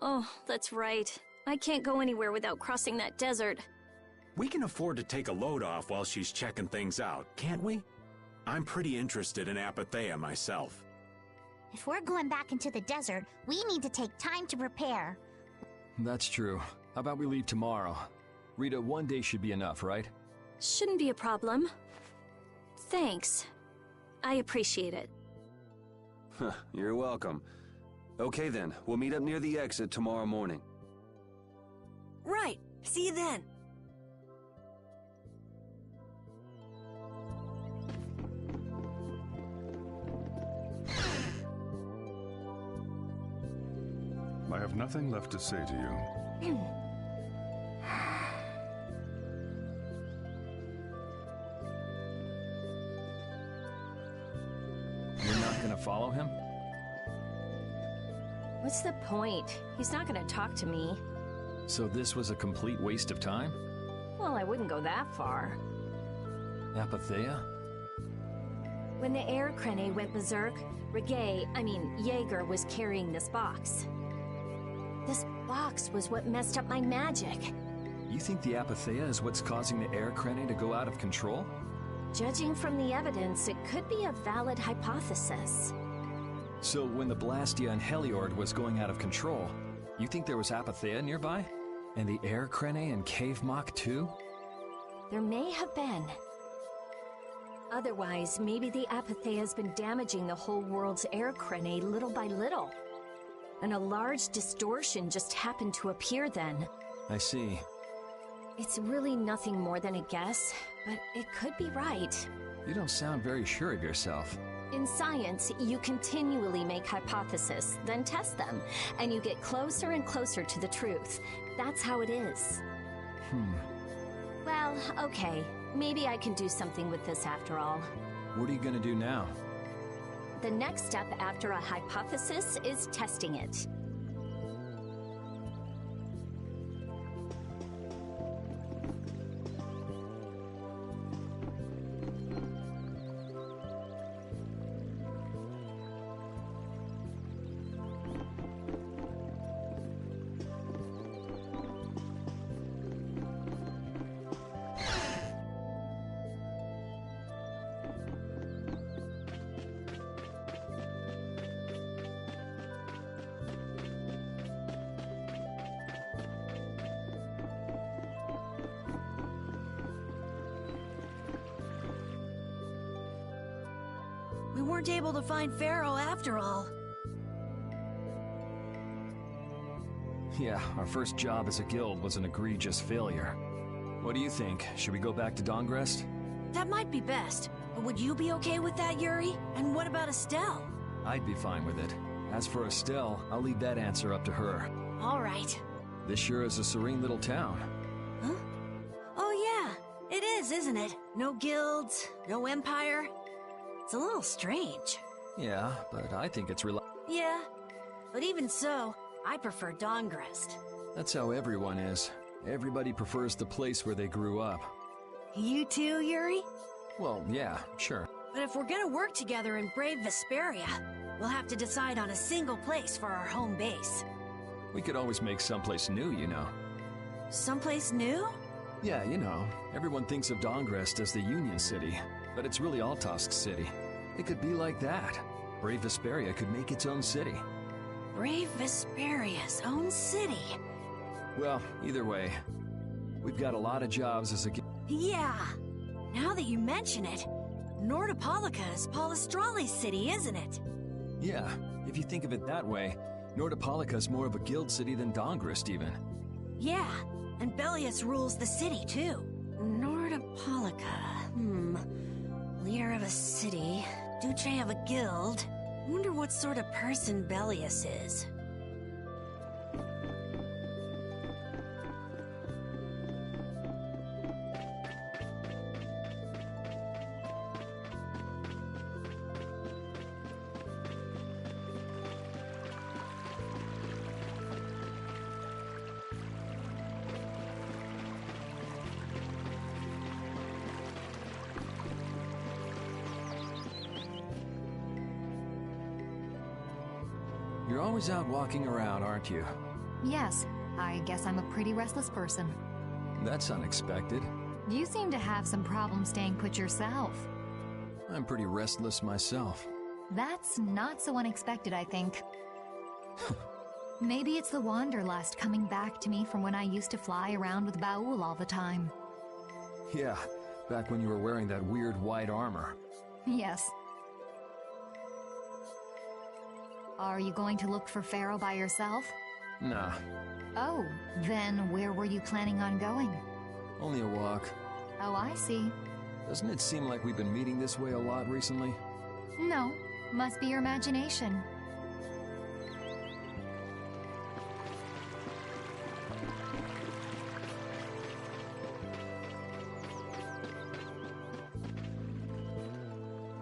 Oh, that's right. I can't go anywhere without crossing that desert. We can afford to take a load off while she's checking things out, can't we? I'm pretty interested in apatheia myself. If we're going back into the desert, we need to take time to prepare. That's true. How about we leave tomorrow? Rita, one day should be enough, right? Shouldn't be a problem. Thanks. I appreciate it. You're welcome. Okay then, we'll meet up near the exit tomorrow morning. Right. See you then. I have nothing left to say to you. You're not gonna follow him? What's the point? He's not gonna talk to me. So this was a complete waste of time? Well, I wouldn't go that far. Apatheia? When the air crane went berserk, Jaeger was carrying this box. This box was what messed up my magic. You think the apatheia is what's causing the air crane to go out of control? Judging from the evidence, it could be a valid hypothesis. So when the Blastia and Heliord was going out of control, you think there was apatheia nearby? And the air crane and cave mock too? There may have been. Otherwise, maybe the apatheia has been damaging the whole world's air crane little by little. And a large distortion just happened to appear then. I see. It's really nothing more than a guess, but it could be right. You don't sound very sure of yourself. In science, you continually make hypotheses, then test them, and you get closer and closer to the truth. That's how it is. Well, okay. Maybe I can do something with this after all. What are you gonna do now? The next step after a hypothesis is testing it. weren't able to find Pharaoh after all. Yeah, our first job as a guild was an egregious failure. What do you think? Should we go back to Dongrest? That might be best. But would you be okay with that, Yuri? And what about Estelle? I'd be fine with it. As for Estelle, I'll leave that answer up to her. All right. This sure is a serene little town. Huh? Oh yeah, it is, isn't it? No guilds, no empire. It's a little strange. Yeah, but I think it's Yeah, but even so, I prefer Dongrest. That's how everyone is. Everybody prefers the place where they grew up. You too, Yuri? Well, yeah, sure. But if we're gonna work together and brave Vesperia, we'll have to decide on a single place for our home base. We could always make someplace new, you know. Someplace new? Yeah, you know, everyone thinks of Dongrest as the Union City, but it's really Altosk City. It could be like that. Brave Vesperia could make its own city. Brave Vesperia's own city? Well, either way, we've got a lot of jobs as a... Yeah! Now that you mention it, Nordopolica is Polystrali's city, isn't it? Yeah, if you think of it that way, Nordopolica's more of a guild city than Dongrest, even. Yeah, and Bellius rules the city, too. Nordopolica, leader of a city, Duce of a guild. Wonder what sort of person Bellius is. You're always out walking around, aren't you? Yes, I guess I'm a pretty restless person. That's unexpected. You seem to have some problems staying put yourself. I'm pretty restless myself. That's not so unexpected, I think. Maybe it's the wanderlust coming back to me from when I used to fly around with Baul all the time. Yeah, back when you were wearing that weird white armor. Yes. Are you going to look for Pharaoh by yourself? Nah. Oh, then where were you planning on going? Only a walk. Oh, I see. Doesn't it seem like we've been meeting this way a lot recently? No, must be your imagination.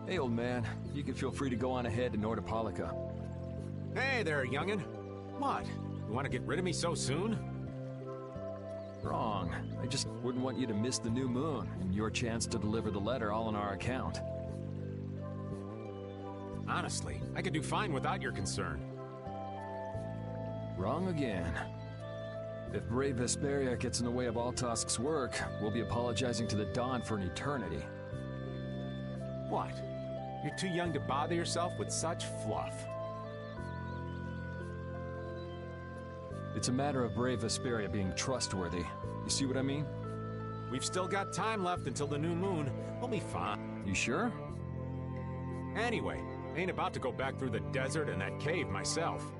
Hey, old man. You can feel free to go on ahead to Nordopolica. Hey there, youngin'. What? You want to get rid of me so soon? Wrong. I just wouldn't want you to miss the new moon and your chance to deliver the letter all on our account. Honestly, I could do fine without your concern. Wrong again. If Brave Vesperia gets in the way of Altosk's work, we'll be apologizing to the Dawn for an eternity. What? You're too young to bother yourself with such fluff. It's a matter of Brave Vesperia being trustworthy. You see what I mean? We've still got time left until the new moon. We'll be fine. You sure? Anyway, I ain't about to go back through the desert and that cave myself.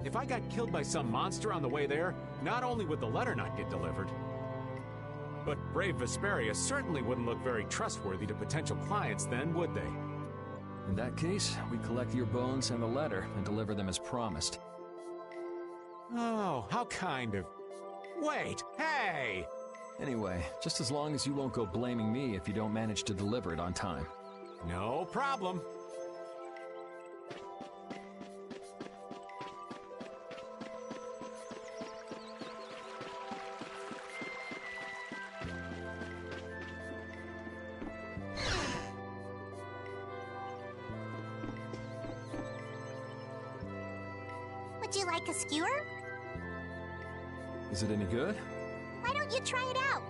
If I got killed by some monster on the way there, not only would the letter not get delivered, but Brave Vesperia certainly wouldn't look very trustworthy to potential clients then, would they? In that case, we collect your bones and the letter and deliver them as promised. Oh, how kind of... Wait, hey! Anyway, just as long as you won't go blaming me if you don't manage to deliver it on time. No problem. Would you like a skewer? Is it any good? Why don't you try it out?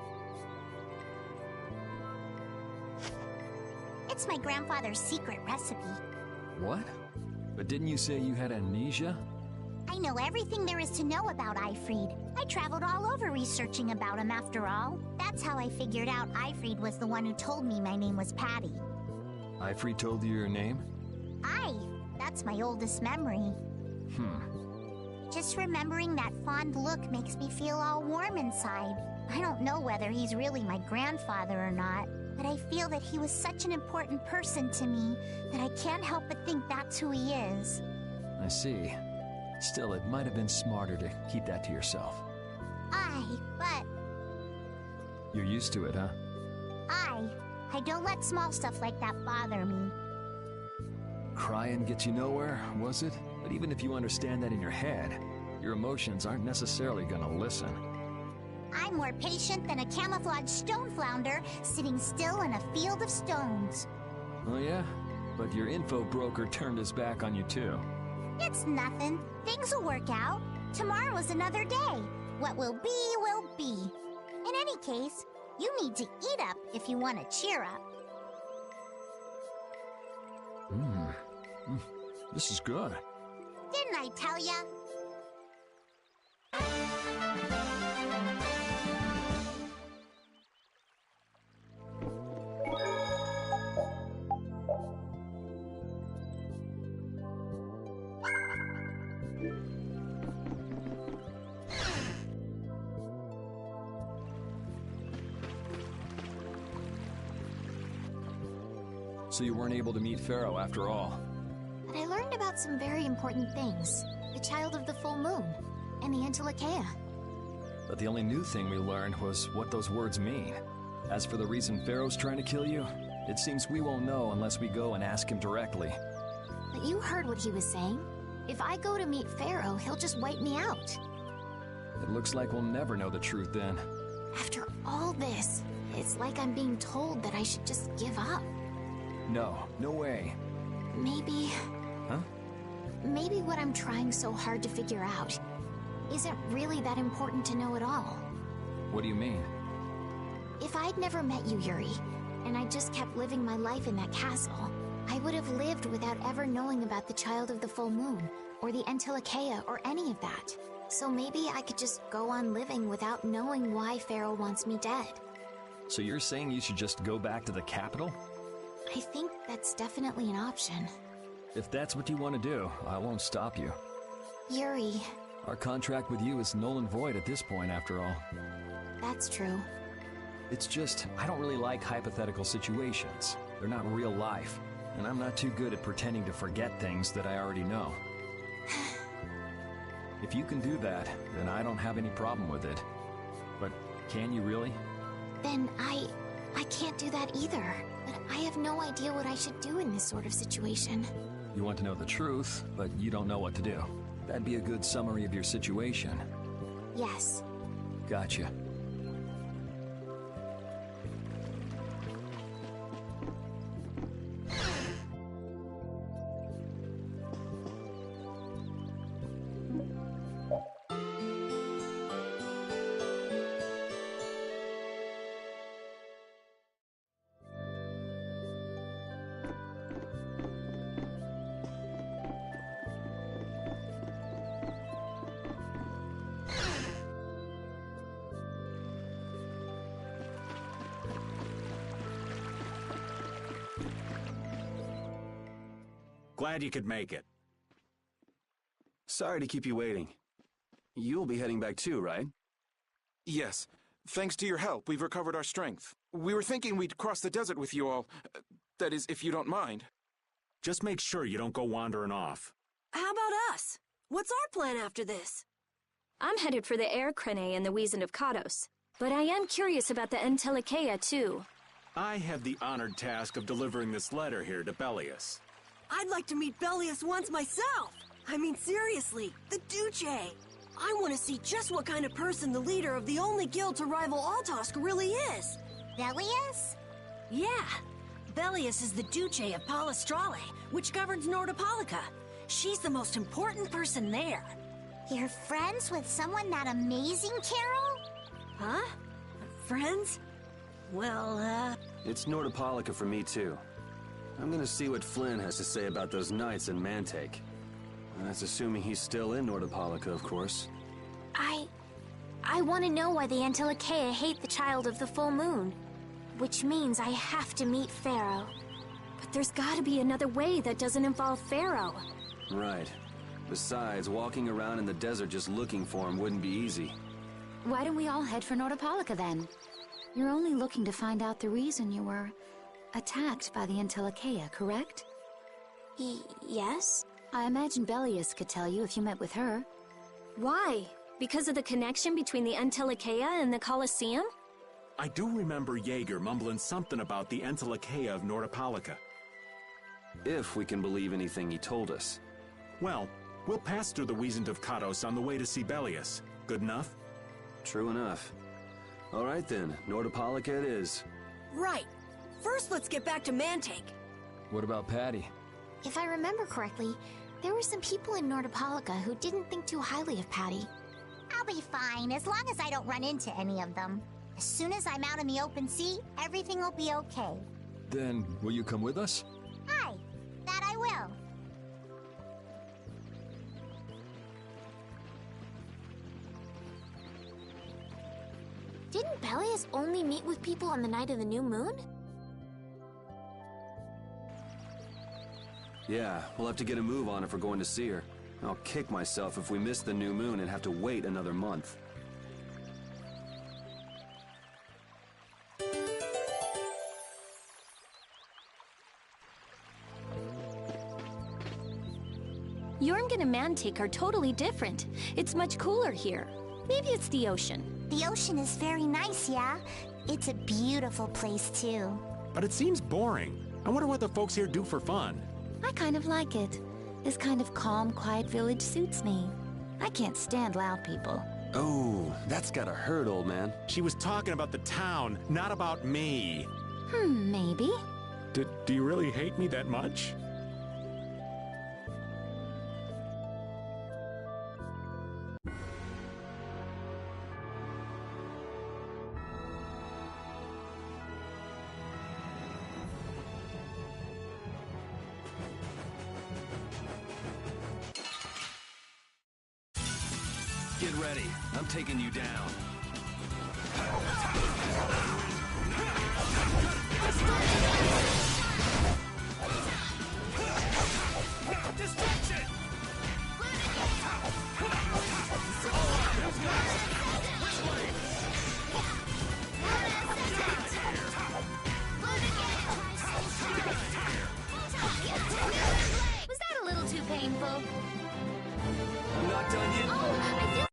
It's my grandfather's secret recipe. What? But didn't you say you had amnesia? I know everything there is to know about Ifried. I traveled all over researching about him after all. That's how I figured out Ifried was the one who told me my name was Patty. Ifried told you your name? That's my oldest memory. Just remembering that fond look makes me feel all warm inside. I don't know whether he's really my grandfather or not, but I feel that he was such an important person to me that I can't help but think that's who he is. I see. Still, it might have been smarter to keep that to yourself. But... You're used to it, huh? I don't let small stuff like that bother me. Crying gets you nowhere, was it? But even if you understand that in your head, your emotions aren't necessarily gonna listen. I'm more patient than a camouflaged stone flounder sitting still in a field of stones. Oh yeah? But your info broker turned his back on you too. It's nothing. Things will work out. Tomorrow's another day. What will be, will be. In any case, you need to eat up if you want to cheer up. This is good. Didn't I tell ya? So you weren't able to meet Pharaoh after all. But I learned about some very important things. The Child of the Full Moon, and the Antilocheia. But the only new thing we learned was what those words mean. As for the reason Pharaoh's trying to kill you, it seems we won't know unless we go and ask him directly. But you heard what he was saying. If I go to meet Pharaoh, he'll just wipe me out. It looks like we'll never know the truth then. After all this, it's like I'm being told that I should just give up. No, no way. Maybe... Huh? Maybe what I'm trying so hard to figure out isn't really that important to know at all. What do you mean? If I'd never met you, Yuri, and I just kept living my life in that castle, I would have lived without ever knowing about the Child of the Full Moon, or the Antilocheia, or any of that. So maybe I could just go on living without knowing why Pharaoh wants me dead. So you're saying you should just go back to the capital? I think that's definitely an option. If that's what you want to do, I won't stop you. Yuri... Our contract with you is null and void at this point, after all. That's true. It's just, I don't really like hypothetical situations. They're not real life, and I'm not too good at pretending to forget things that I already know. If you can do that, then I don't have any problem with it. But can you really? Then I can't do that either. But I have no idea what I should do in this sort of situation. You want to know the truth, but you don't know what to do. That'd be a good summary of your situation. Yes. Gotcha. Glad you could make it. Sorry to keep you waiting. You'll be heading back too, right? Yes. Thanks to your help, we've recovered our strength. We were thinking we'd cross the desert with you all. That is, if you don't mind. Just make sure you don't go wandering off. How about us? What's our plan after this? I'm headed for the Air Crane and the Wizened of Kados. But I am curious about the Antilocheia, too. I have the honored task of delivering this letter here to Bellius. I'd like to meet Bellius once myself. I mean, seriously, the Duce. I want to see just what kind of person the leader of the only guild to rival Altosk really is. Bellius? Yeah. Bellius is the Duce of Palestrale, which governs Nordopolica. She's the most important person there. You're friends with someone that amazing, Carol? Huh? Friends? Well, It's Nordopolica for me, too. I'm gonna see what Flynn has to say about those knights in Mantake. That's assuming he's still in Nordopolica, of course. I want to know why the Antilocheia hate the Child of the Full Moon. Which means I have to meet Pharaoh. But there's gotta be another way that doesn't involve Pharaoh. Right. Besides, walking around in the desert just looking for him wouldn't be easy. Why don't we all head for Nordopolica then? You're only looking to find out the reason you were attacked by the Antilocheia, correct? Yes? I imagine Belias could tell you if you met with her. Why? Because of the connection between the Antilocheia and the Colosseum? I do remember Jaeger mumbling something about the Antilocheia of Nordopolica. If we can believe anything he told us. Well, we'll pass through the Wiesent of Kados on the way to see Belias. Good enough? True enough. All right then, Nordopolica it is. Right. First, let's get back to Mantake. What about Patty? If I remember correctly, there were some people in Nordopolica who didn't think too highly of Patty. I'll be fine, as long as I don't run into any of them. As soon as I'm out in the open sea, everything will be okay. Then, will you come with us? Aye, that I will. Didn't Belias only meet with people on the night of the new moon? Yeah, we'll have to get a move on if we're going to see her. I'll kick myself if we miss the new moon and have to wait another month. Jormungand and Mantake are totally different. It's much cooler here. Maybe it's the ocean. The ocean is very nice, yeah? It's a beautiful place, too. But it seems boring. I wonder what the folks here do for fun. I kind of like it. This kind of calm, quiet village suits me. I can't stand loud people. Oh, that's gotta hurt, old man. She was talking about the town, not about me. Maybe. Do you really hate me that much? Get ready. I'm taking you down. Destruction! Was that a little too painful? I'm not done yet. Oh, I feel...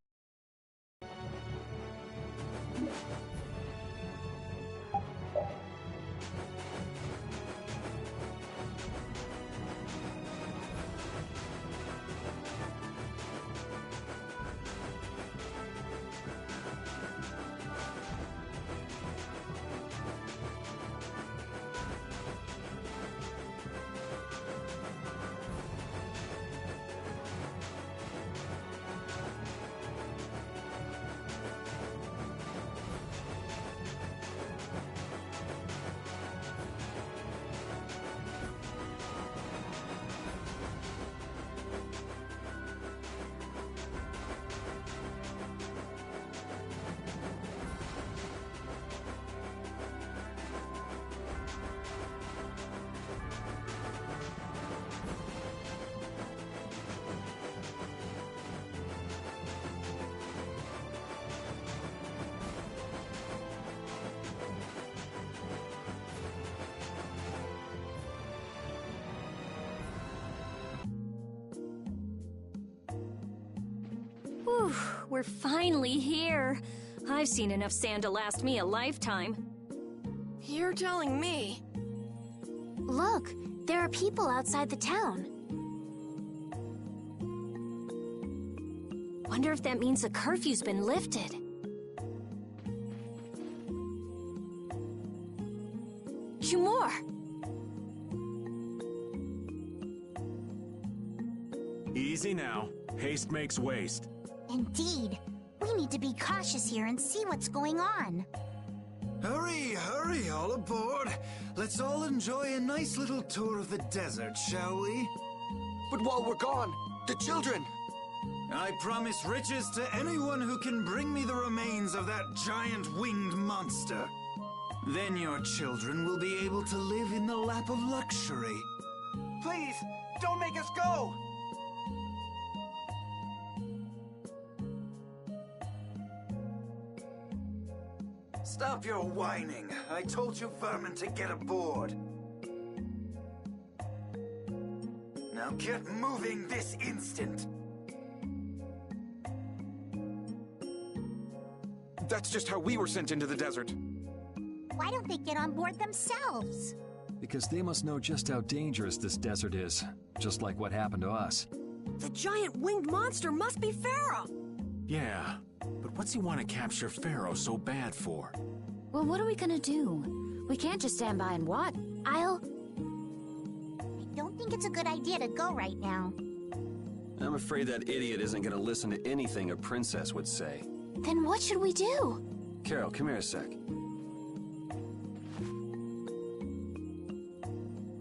Whew, we're finally here. I've seen enough sand to last me a lifetime. You're telling me. Look, there are people outside the town. Wonder if that means the curfew's been lifted. Humor! Easy now. Haste makes waste. Indeed. We need to be cautious here and see what's going on. Hurry, hurry, all aboard. Let's all enjoy a nice little tour of the desert, shall we? But while we're gone, the children! I promise riches to anyone who can bring me the remains of that giant winged monster. Then your children will be able to live in the lap of luxury. Please, don't make us go! Stop your whining. I told you vermin to get aboard. Now get moving this instant. That's just how we were sent into the desert. Why don't they get on board themselves? Because they must know just how dangerous this desert is, just like what happened to us. The giant winged monster must be Pharaoh! Yeah, but what's he want to capture Pharaoh so bad for? Well, what are we gonna do? We can't just stand by and watch. I don't think it's a good idea to go right now. I'm afraid that idiot isn't gonna listen to anything a princess would say. Then what should we do? Carol, come here a sec.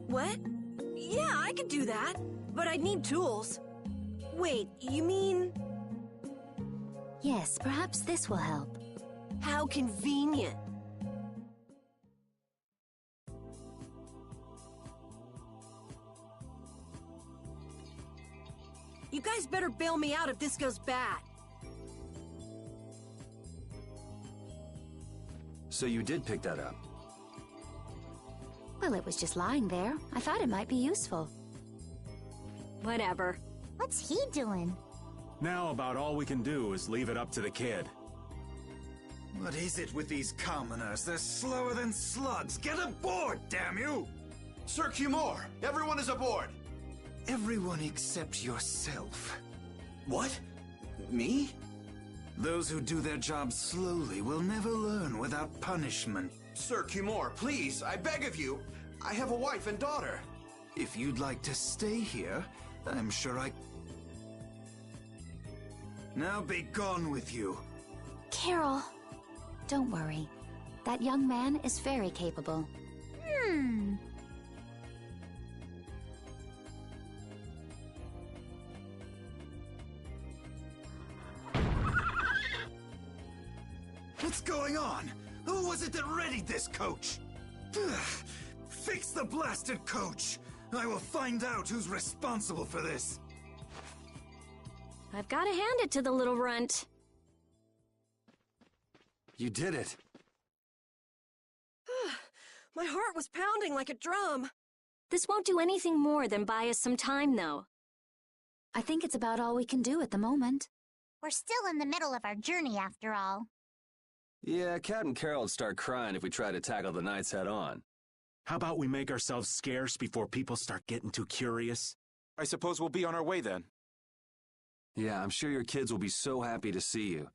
What? Yeah, I could do that, but I'd need tools. Wait, you mean... Yes, perhaps this will help. How convenient. You guys better bail me out if this goes bad. So you did pick that up? Well, it was just lying there. I thought it might be useful. Whatever. What's he doing? Now about all we can do is leave it up to the kid. What is it with these commoners? They're slower than slugs. Get aboard, damn you! Sir Cumore, everyone is aboard! Everyone except yourself. What? Me? Those who do their jobs slowly will never learn without punishment. Sir Cumore, please, I beg of you. I have a wife and daughter. If you'd like to stay here, I'm sure I... Now be gone with you. Carol, don't worry. That young man is very capable. What's going on? Who was it that readied this coach? Fix the blasted coach! I will find out who's responsible for this. I've got to hand it to the little runt. You did it. My heart was pounding like a drum. This won't do anything more than buy us some time, though. I think it's about all we can do at the moment. We're still in the middle of our journey, after all. Yeah, Cat and Carol would start crying if we tried to tackle the knights head on. How about we make ourselves scarce before people start getting too curious? I suppose we'll be on our way then. Yeah, I'm sure your kids will be so happy to see you.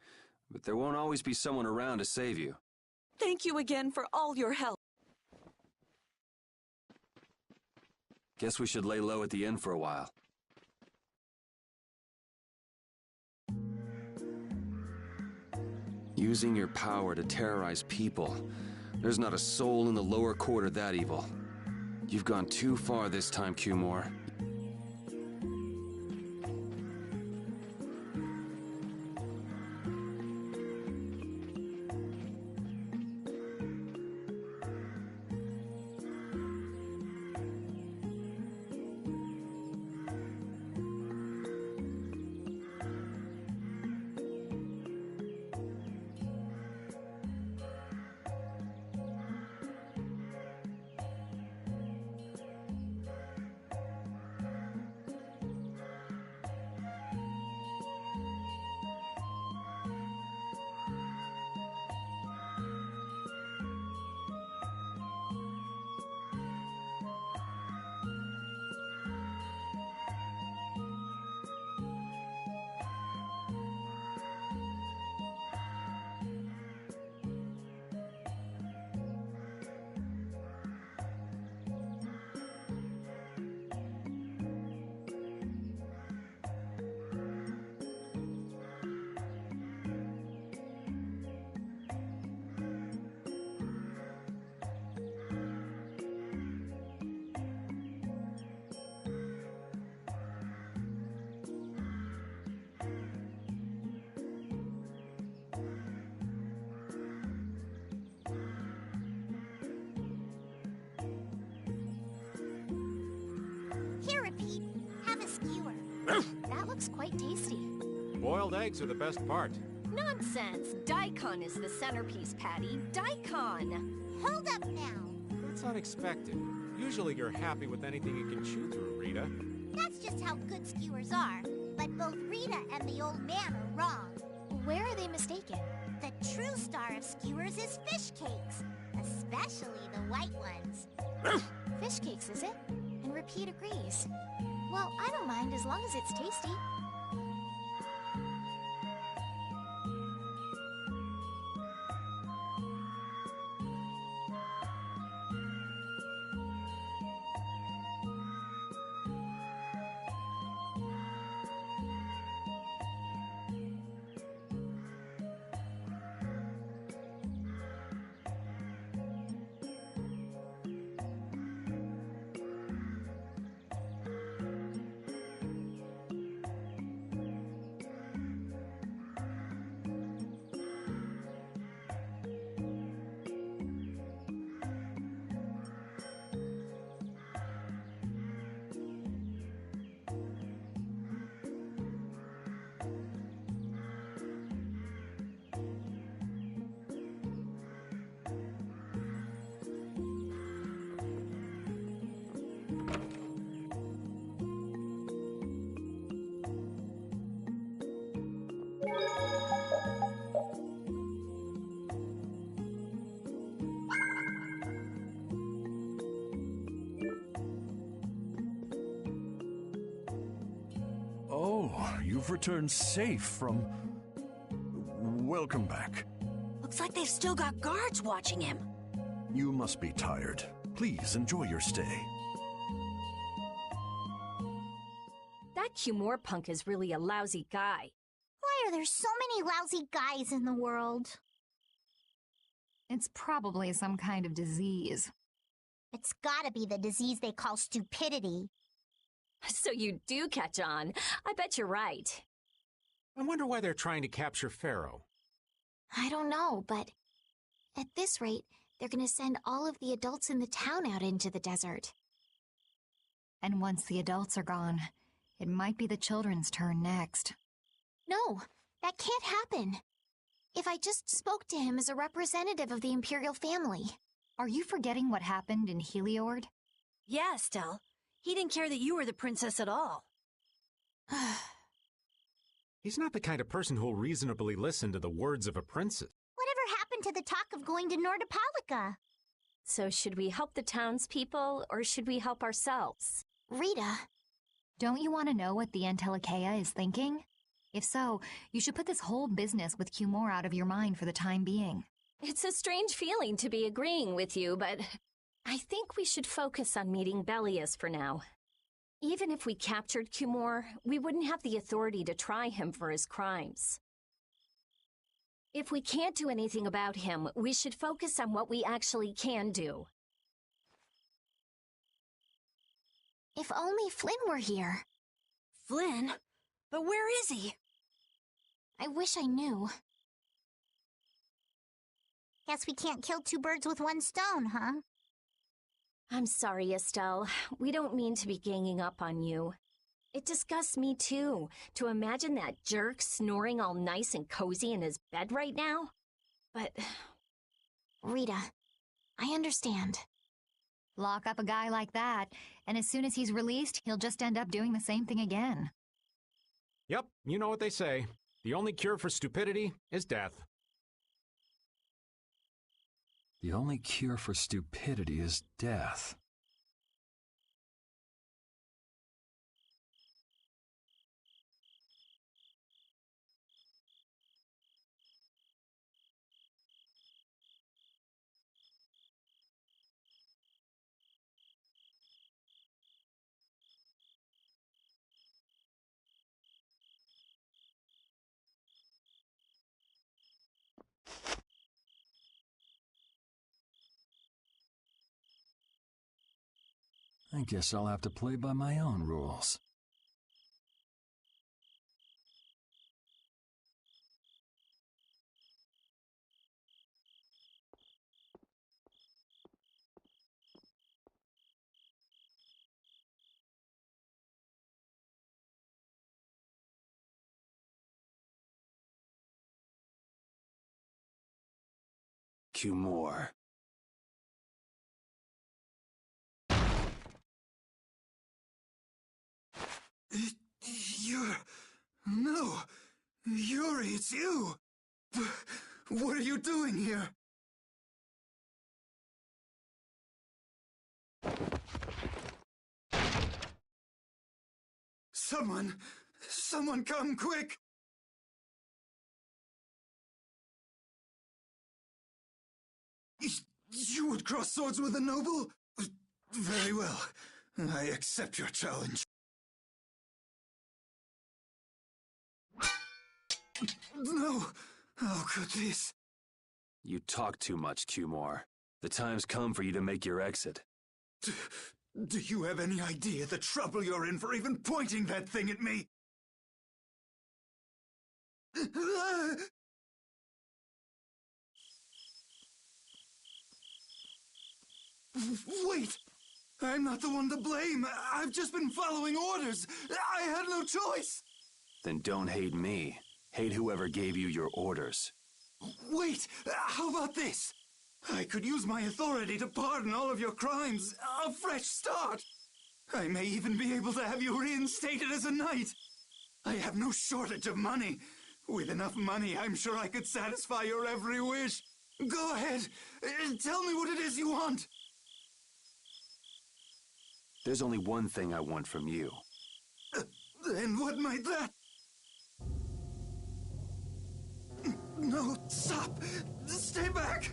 But there won't always be someone around to save you. Thank you again for all your help. Guess we should lay low at the inn for a while. Using your power to terrorize people. There's not a soul in the lower quarter that evil. You've gone too far this time, Cumore. looks quite tasty. Boiled eggs are the best part. Nonsense! Daikon is the centerpiece, Patty. Daikon! Hold up now! That's unexpected. Usually you're happy with anything you can chew through, Rita. That's just how good skewers are. But both Rita and the old man are wrong. Where are they mistaken? The true star of skewers is fish cakes, especially the white ones. Fish cakes, is it? And Repeat agrees. Well, I don't mind as long as it's tasty. You've returned safe from... Welcome back. Looks like they've still got guards watching him. You must be tired. Please enjoy your stay. That Cumore punk is really a lousy guy. Why are there so many lousy guys in the world? It's probably some kind of disease. It's gotta be the disease they call stupidity. So you do catch on. I bet you're right. I wonder why they're trying to capture Pharaoh. I don't know, but at this rate, they're gonna send all of the adults in the town out into the desert. And once the adults are gone, it might be the children's turn next. No, that can't happen. If I just spoke to him as a representative of the Imperial family. Are you forgetting what happened in Heliord? Yeah, Estelle. He didn't care that you were the princess at all. He's not the kind of person who'll reasonably listen to the words of a princess. Whatever happened to the talk of going to Nordopolica? So should we help the townspeople, or should we help ourselves? Rita. Don't you want to know what the Entelikeia is thinking? If so, you should put this whole business with Cumore out of your mind for the time being. It's a strange feeling to be agreeing with you, but I think we should focus on meeting Belius for now. Even if we captured Cumore, we wouldn't have the authority to try him for his crimes. If we can't do anything about him, we should focus on what we actually can do. If only Flynn were here. Flynn? But where is he? I wish I knew. Guess we can't kill two birds with one stone, huh? I'm sorry, Estelle. We don't mean to be ganging up on you. It disgusts me, too, to imagine that jerk snoring all nice and cozy in his bed right now. But... Rita, I understand. Lock up a guy like that, and as soon as he's released, he'll just end up doing the same thing again. Yep, you know what they say. The only cure for stupidity is death. The only cure for stupidity is death. I guess I'll have to play by my own rules. Cumore. No! Yuri, it's you! What are you doing here? Someone come quick! You would cross swords with a noble? Very well. I accept your challenge. No! How could this? You talk too much, Cumore. The time's come for you to make your exit. Do you have any idea the trouble you're in for even pointing that thing at me? Wait! I'm not the one to blame. I've just been following orders. I had no choice. Then don't hate me. Hate whoever gave you your orders. Wait! How about this? I could use my authority to pardon all of your crimes. A fresh start. I may even be able to have you reinstated as a knight. I have no shortage of money. With enough money, I'm sure I could satisfy your every wish. Go ahead. Tell me what it is you want. There's only one thing I want from you. And what might that? No, stop! Stay back!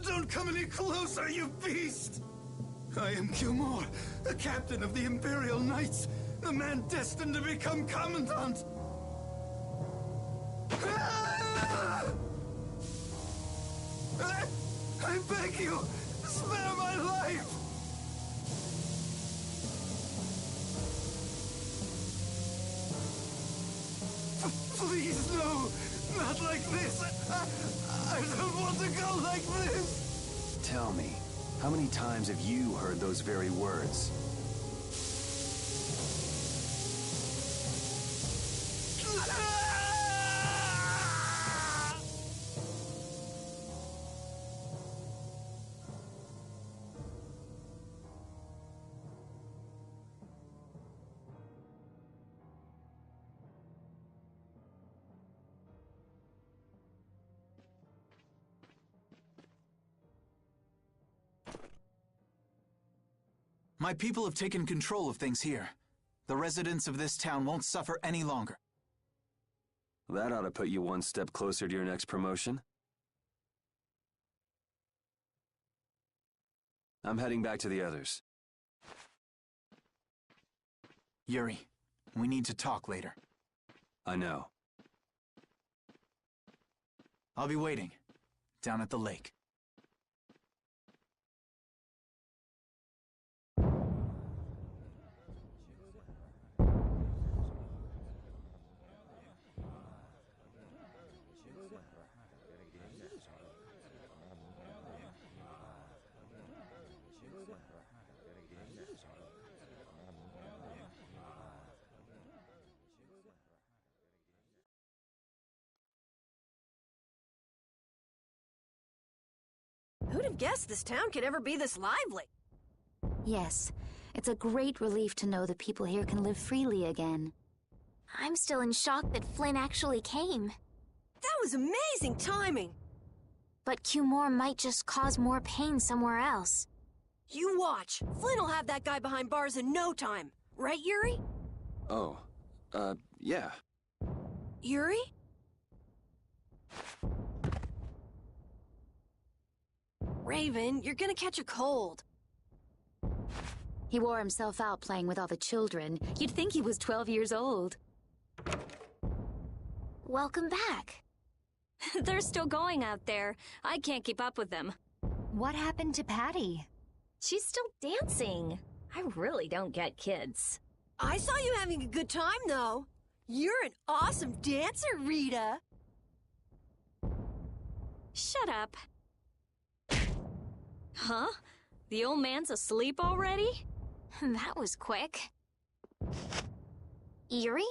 Don't come any closer, you beast! I am Cumore, the captain of the Imperial Knights, the man destined to become Commandant! I beg you, spare my life! Please, no! Not like this! I don't want to go like this! Tell me, how many times have you heard those very words? My people have taken control of things here. The residents of this town won't suffer any longer. That ought to put you one step closer to your next promotion. I'm heading back to the others. Yuri, we need to talk later. I know. I'll be waiting, down at the lake. Who'd have guessed this town could ever be this lively? Yes, it's a great relief to know the people here can live freely again. I'm still in shock that Flynn actually came. That was amazing timing! But Cumore might just cause more pain somewhere else. You watch. Flynn will have that guy behind bars in no time. Right, Yuri? Oh, yeah. Yuri? Raven, you're gonna catch a cold. He wore himself out playing with all the children. You'd think he was 12 years old. Welcome back. They're still going out there. I can't keep up with them. What happened to Patty? She's still dancing. I really don't get kids. I saw you having a good time, though. You're an awesome dancer, Rita. Shut up. Huh? The old man's asleep already? That was quick. Yuri?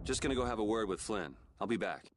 Just gonna go have a word with Flynn. I'll be back.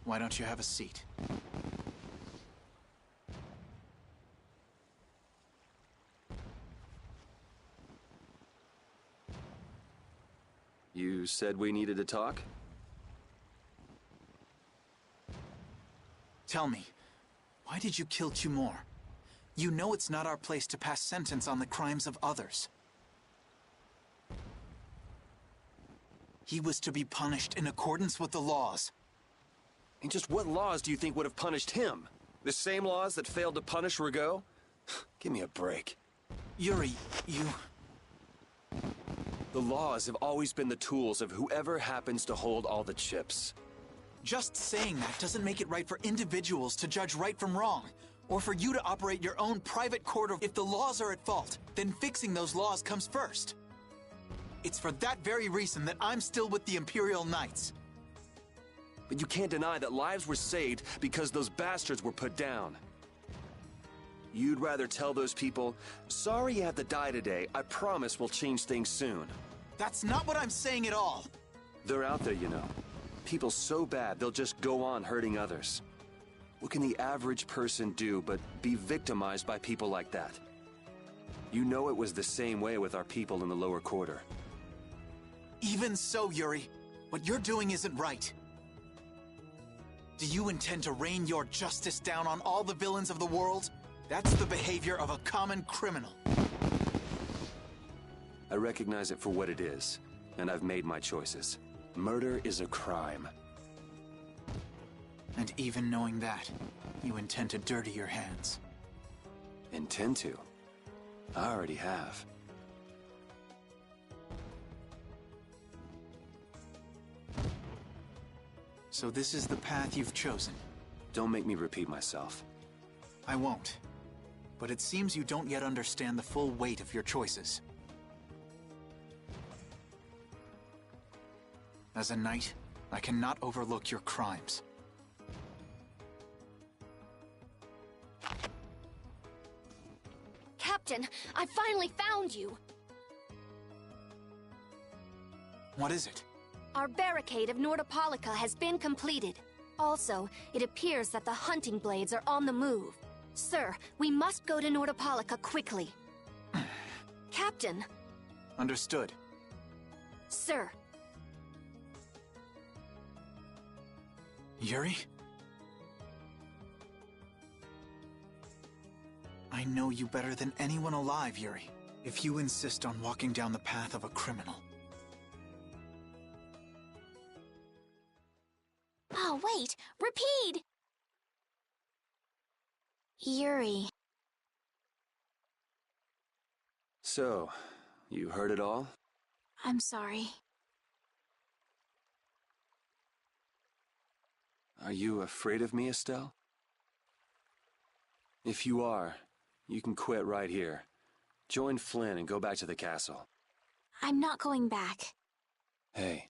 Why don't you have a seat? You said we needed to talk? Tell me, why did you kill Tumor? You know it's not our place to pass sentence on the crimes of others. He was to be punished in accordance with the laws. And just what laws do you think would have punished him? The same laws that failed to punish Rigaud? Give me a break. Yuri, The laws have always been the tools of whoever happens to hold all the chips. Just saying that doesn't make it right for individuals to judge right from wrong, or for you to operate your own private court of... If the laws are at fault, then fixing those laws comes first. It's for that very reason that I'm still with the Imperial Knights. But you can't deny that lives were saved because those bastards were put down. You'd rather tell those people, sorry you have to die today, I promise we'll change things soon. That's not what I'm saying at all. They're out there, you know. People so bad they'll just go on hurting others. What can the average person do but be victimized by people like that? You know it was the same way with our people in the lower quarter. Even so, Yuri, what you're doing isn't right. Do you intend to rain your justice down on all the villains of the world? That's the behavior of a common criminal. I recognize it for what it is, and I've made my choices. Murder is a crime. And even knowing that, you intend to dirty your hands. Intend to? I already have. So this is the path you've chosen. Don't make me repeat myself. I won't. But it seems you don't yet understand the full weight of your choices. As a knight, I cannot overlook your crimes. Captain, I finally found you! What is it? Our barricade of Nordopolica has been completed. Also, it appears that the hunting blades are on the move. Sir, we must go to Nordopolica quickly. Captain! Understood. Sir! Yuri? I know you better than anyone alive, Yuri. If you insist on walking down the path of a criminal. Oh, wait! Repeat! Yuri. So, you heard it all? I'm sorry. Are you afraid of me, Estelle? If you are, you can quit right here. Join Flynn and go back to the castle. I'm not going back. Hey,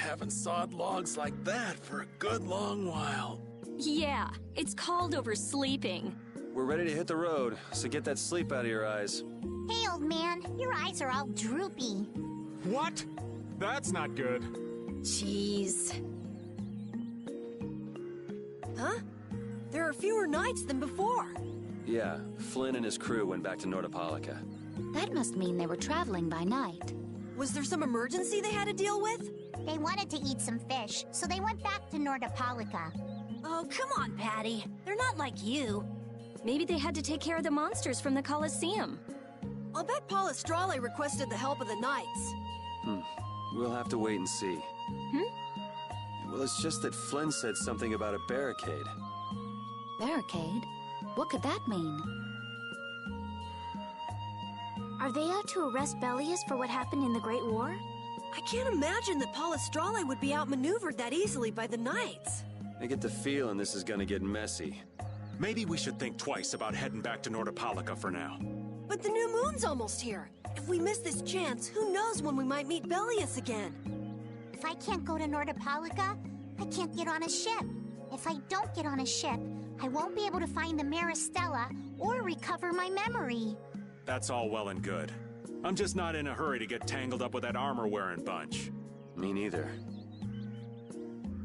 haven't sawed logs like that for a good long while. Yeah, it's called oversleeping. We're ready to hit the road, so get that sleep out of your eyes. Hey, old man, your eyes are all droopy. What? That's not good. Jeez. Huh? There are fewer knights than before. Yeah, Flynn and his crew went back to Nordopolica. That must mean they were traveling by night. Was there some emergency they had to deal with? They wanted to eat some fish, so they went back to Nordopolica. Oh, come on, Patty. They're not like you. Maybe they had to take care of the monsters from the Colosseum. I'll bet Palestrale requested the help of the knights. We'll have to wait and see. Well, it's just that Flynn said something about a barricade. Barricade? What could that mean? Are they out to arrest Bellius for what happened in the Great War? I can't imagine that Palestrale would be outmaneuvered that easily by the knights. I get the feeling this is gonna get messy. Maybe we should think twice about heading back to Nordopolica for now. But the new moon's almost here. If we miss this chance, who knows when we might meet Bellius again? If I can't go to Nordopolica, I can't get on a ship. If I don't get on a ship, I won't be able to find the Maristella or recover my memory. That's all well and good. I'm just not in a hurry to get tangled up with that armor-wearing bunch. Me neither.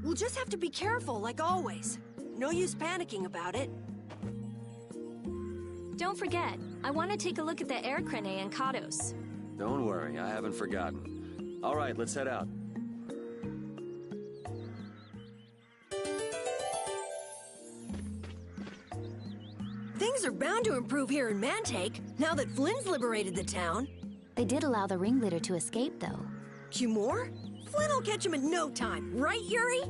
We'll just have to be careful, like always. No use panicking about it. Don't forget, I want to take a look at the air crane and Kados. Don't worry, I haven't forgotten. All right, let's head out. Things are bound to improve here in Mantake, now that Flynn's liberated the town. They did allow the ringleader to escape, though. Cumore? Flynn will catch him in no time, right, Yuri?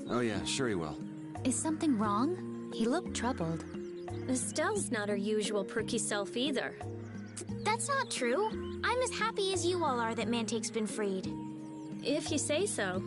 Oh yeah, sure he will. Is something wrong? He looked troubled. Estelle's not her usual perky self either. That's not true. I'm as happy as you all are that Mantake's been freed. If you say so.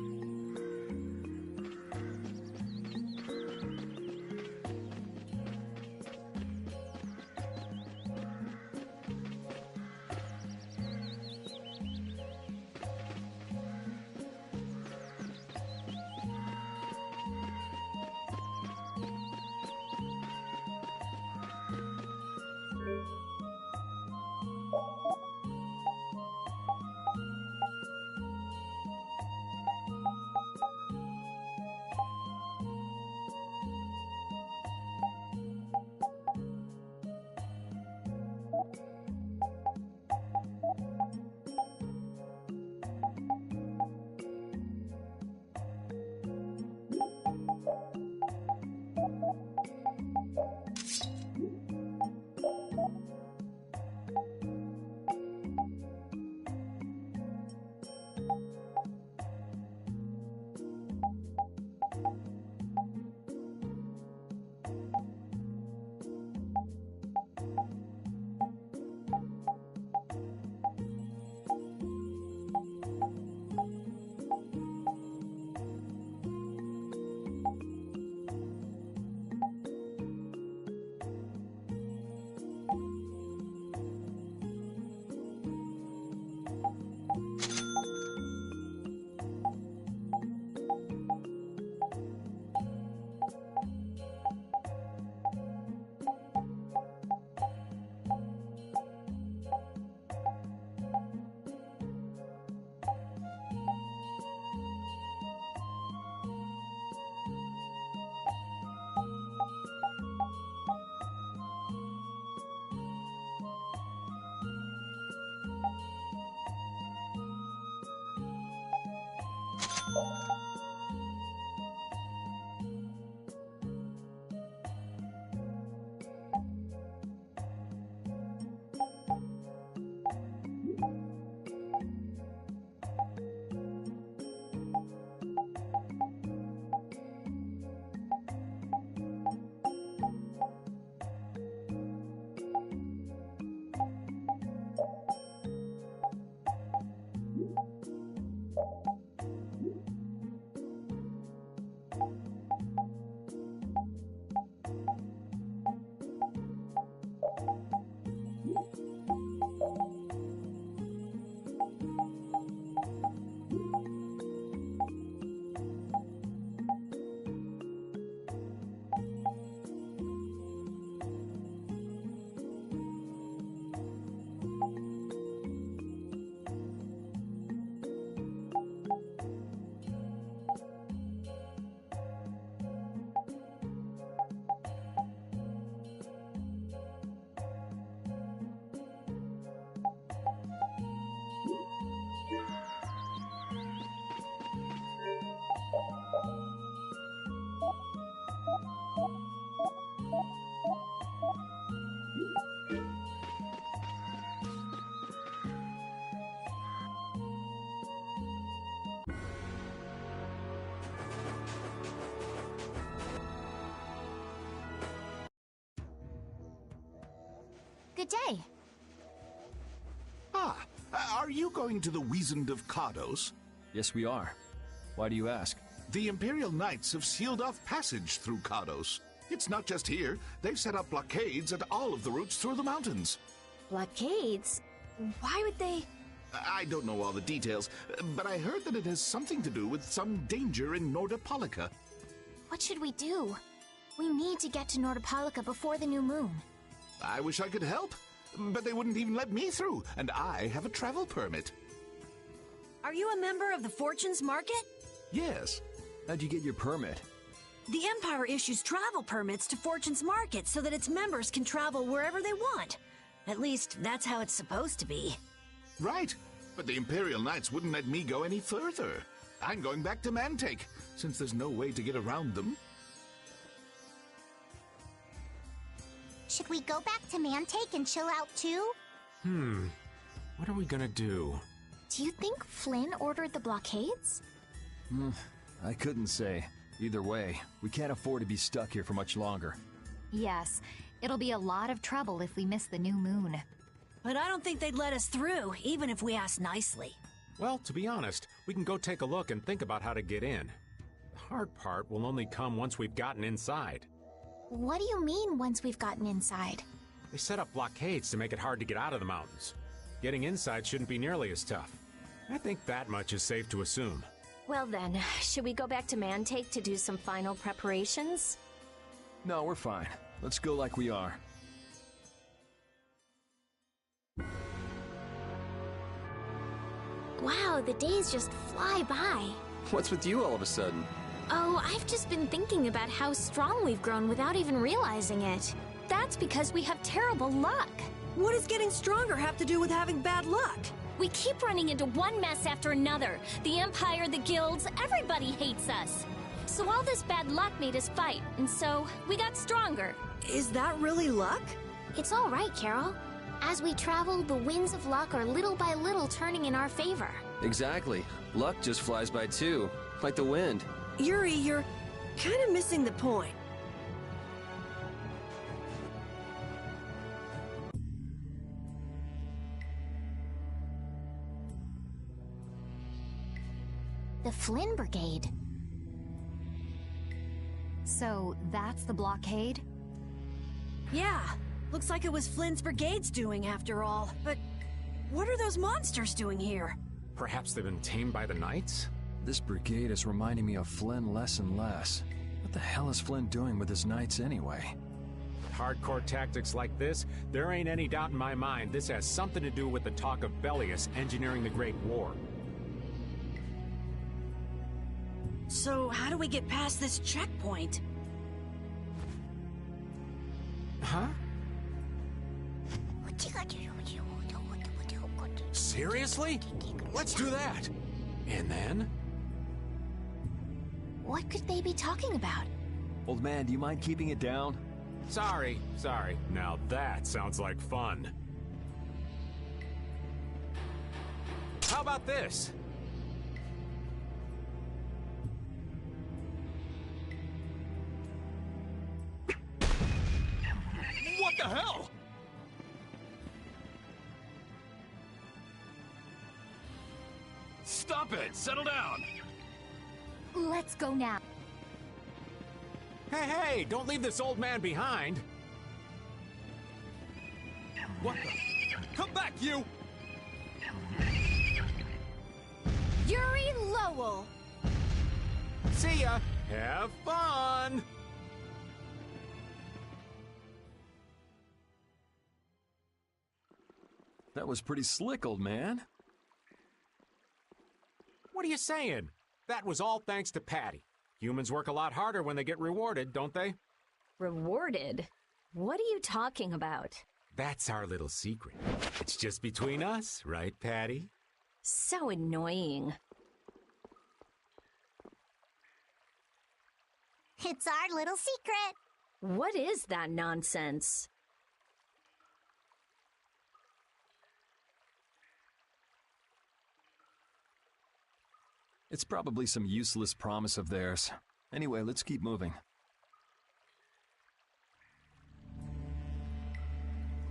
Good day. Ah, are you going to the Wizened of Cardos? Yes, we are. Why do you ask? The Imperial Knights have sealed off passage through Cardos. It's not just here. They've set up blockades at all of the routes through the mountains. Blockades? Why would they... I don't know all the details, but I heard that it has something to do with some danger in Nordopolica. What should we do? We need to get to Nordopolica before the new moon. I wish I could help, but they wouldn't even let me through, and I have a travel permit. Are you a member of the Fortunes Market? Yes. How'd you get your permit? The Empire issues travel permits to Fortune's Market so that its members can travel wherever they want. At least, that's how it's supposed to be. Right, but the Imperial Knights wouldn't let me go any further. I'm going back to Mantake, since there's no way to get around them. Should we go back to Mantake and chill out too? What are we gonna do? Do you think Flynn ordered the blockades? I couldn't say. Either way, we can't afford to be stuck here for much longer. Yes, it'll be a lot of trouble if we miss the new moon. But I don't think they'd let us through, even if we asked nicely. Well, to be honest, we can go take a look and think about how to get in. The hard part will only come once we've gotten inside. What do you mean, once we've gotten inside? They set up blockades to make it hard to get out of the mountains. Getting inside shouldn't be nearly as tough. I think that much is safe to assume. Well then, should we go back to Mantake to do some final preparations? No, we're fine. Let's go like we are. Wow, the days just fly by. What's with you all of a sudden? Oh, I've just been thinking about how strong we've grown without even realizing it. That's because we have terrible luck. What does getting stronger have to do with having bad luck? We keep running into one mess after another. The Empire, the guilds, everybody hates us. So all this bad luck made us fight, and so we got stronger. Is that really luck? It's all right, Carol. As we travel, the winds of luck are little by little turning in our favor. Exactly. Luck just flies by too, like the wind. Yuri, you're kind of missing the point. The Flynn Brigade. So that's the blockade? Yeah, looks like it was Flynn's brigade's doing after all. But what are those monsters doing here? Perhaps they've been tamed by the Knights? This brigade is reminding me of Flynn less and less. What the hell is Flynn doing with his knights anyway? Hardcore tactics like this, there ain't any doubt in my mind this has something to do with the talk of Bellius engineering the Great War. So how do we get past this checkpoint? Huh? Seriously? Let's do that! And then? What could they be talking about? Old man, do you mind keeping it down? Sorry. Now that sounds like fun. How about this? What the hell? Stop it! Settle down! Let's go now. Hey, don't leave this old man behind! What the? Come back, you! Yuri Lowell! See ya! Have fun! That was pretty slick, old man. What are you saying? That was all thanks to Patty. Humans work a lot harder when they get rewarded, don't they? Rewarded? What are you talking about? That's our little secret. It's just between us, right, Patty? So annoying. It's our little secret. What is that nonsense? It's probably some useless promise of theirs. Anyway, let's keep moving.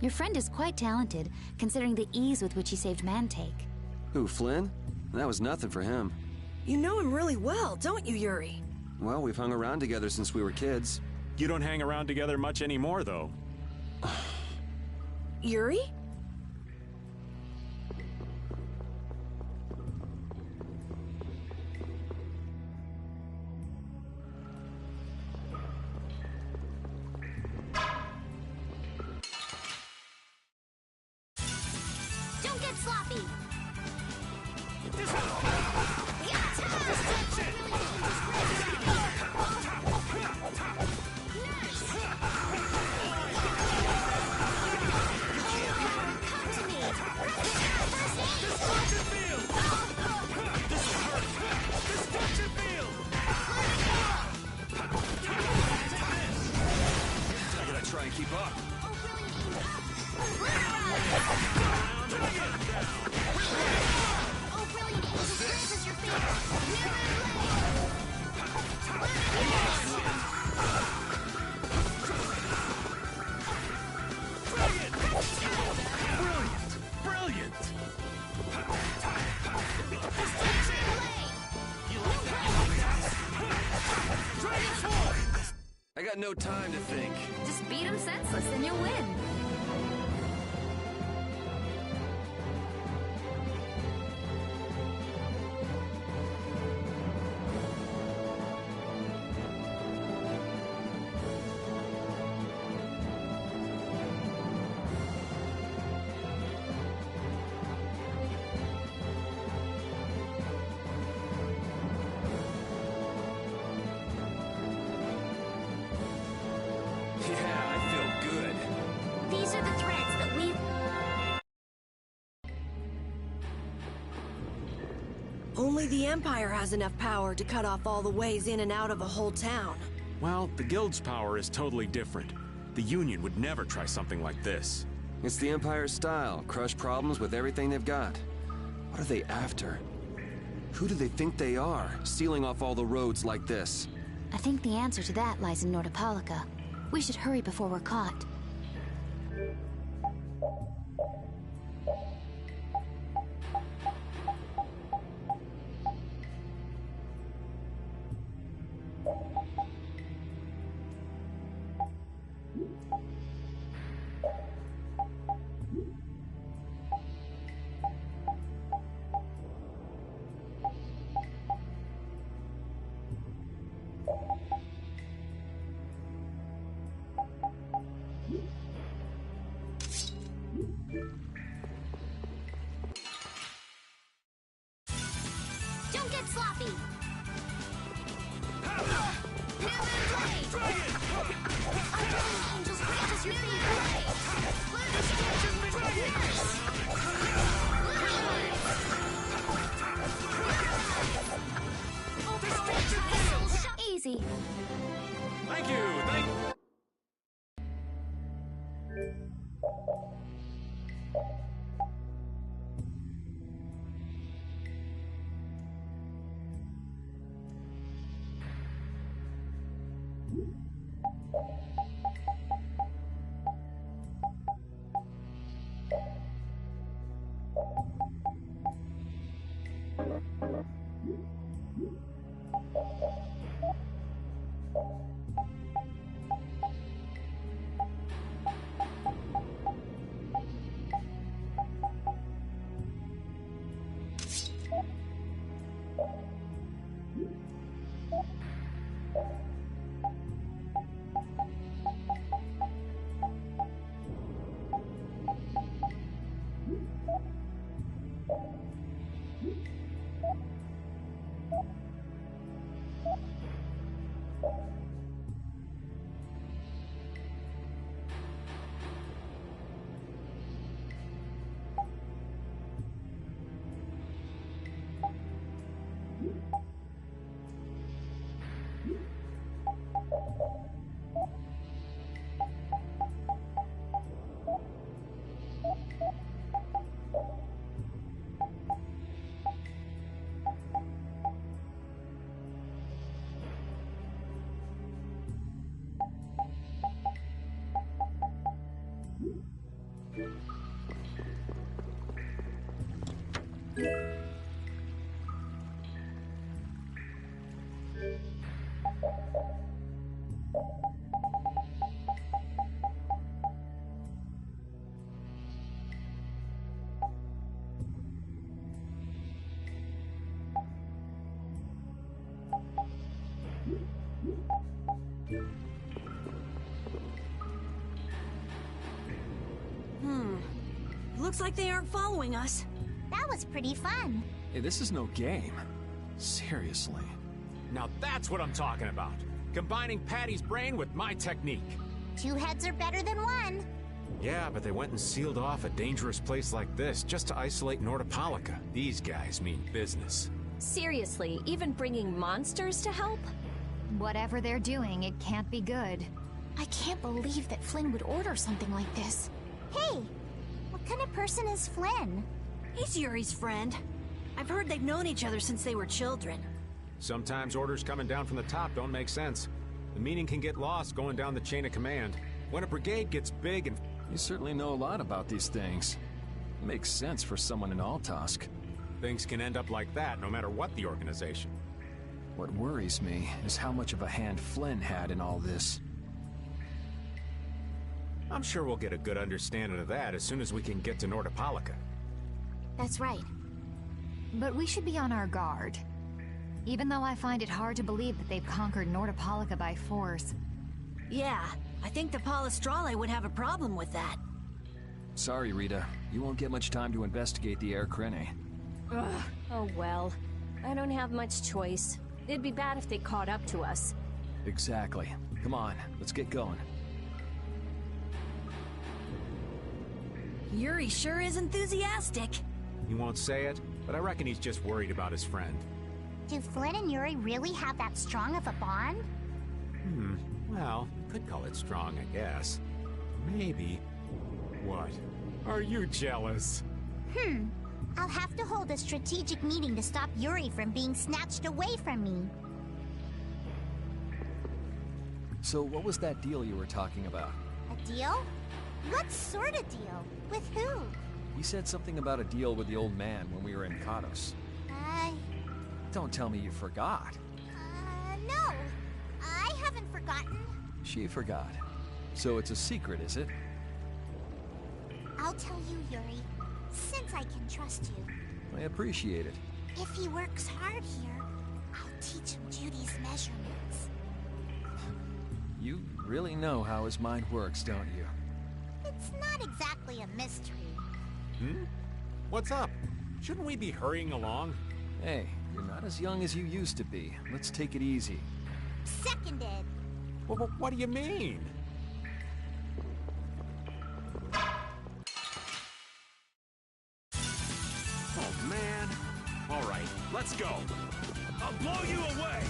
Your friend is quite talented, considering the ease with which he saved Mantake. Who, Flynn? That was nothing for him. You know him really well, don't you, Yuri? Well, we've hung around together since we were kids. You don't hang around together much anymore, though. Yuri? Don't get sloppy! I gotta try and keep up. Oh, brilliant angel, raises your finger! Brilliant! I got no time to think. Just beat him senseless and you'll win. Yeah, I feel good. These are the threads that we... Only the Empire has enough power to cut off all the ways in and out of a whole town. Well, the Guild's power is totally different. The Union would never try something like this. It's the Empire's style. Crush problems with everything they've got. What are they after? Who do they think they are, sealing off all the roads like this? I think the answer to that lies in Nordopolica. We should hurry before we're caught. Don't get sloppy! Angels, raises your Easy. Thank you! Looks like they aren't following us. That was pretty fun. Hey, this is no game. Seriously. Now that's what I'm talking about. Combining Patty's brain with my technique. 2 heads are better than 1. Yeah, but they went and sealed off a dangerous place like this just to isolate Nordopolica. These guys mean business. Seriously, even bringing monsters to help? Whatever they're doing, it can't be good. I can't believe that Flynn would order something like this. Hey, what kind of person is Flynn? He's Yuri's friend. I've heard they've known each other since they were children. Sometimes orders coming down from the top don't make sense. The meaning can get lost going down the chain of command. When a brigade gets big and... You certainly know a lot about these things. Makes sense for someone in Altosk. Things can end up like that no matter what the organization. What worries me is how much of a hand Flynn had in all this. I'm sure we'll get a good understanding of that as soon as we can get to Nordopolica. That's right. But we should be on our guard. Even though I find it hard to believe that they've conquered Nordopolica by force. Yeah, I think the Palestrale would have a problem with that. Sorry, Rita. You won't get much time to investigate the Air Krene. Ugh. Oh well. I don't have much choice. It'd be bad if they caught up to us. Exactly. Come on, let's get going. Yuri sure is enthusiastic. He won't say it, but I reckon he's just worried about his friend. Do Flynn and Yuri really have that strong of a bond? Well, you could call it strong, I guess. Maybe. What? Are you jealous? I'll have to hold a strategic meeting to stop Yuri from being snatched away from me. So what was that deal you were talking about? A deal? What sort of deal? With who? You said something about a deal with the old man when we were in Kados. Don't tell me you forgot. No. I haven't forgotten. She forgot. So it's a secret, is it? I'll tell you, Yuri, since I can trust you. I appreciate it. If he works hard here, I'll teach him Judy's measurements. You really know how his mind works, don't you? It's not exactly a mystery. What's up? Shouldn't we be hurrying along? Hey, you're not as young as you used to be. Let's take it easy. Seconded. Well, what do you mean? Oh, man. All right, let's go. I'll blow you away!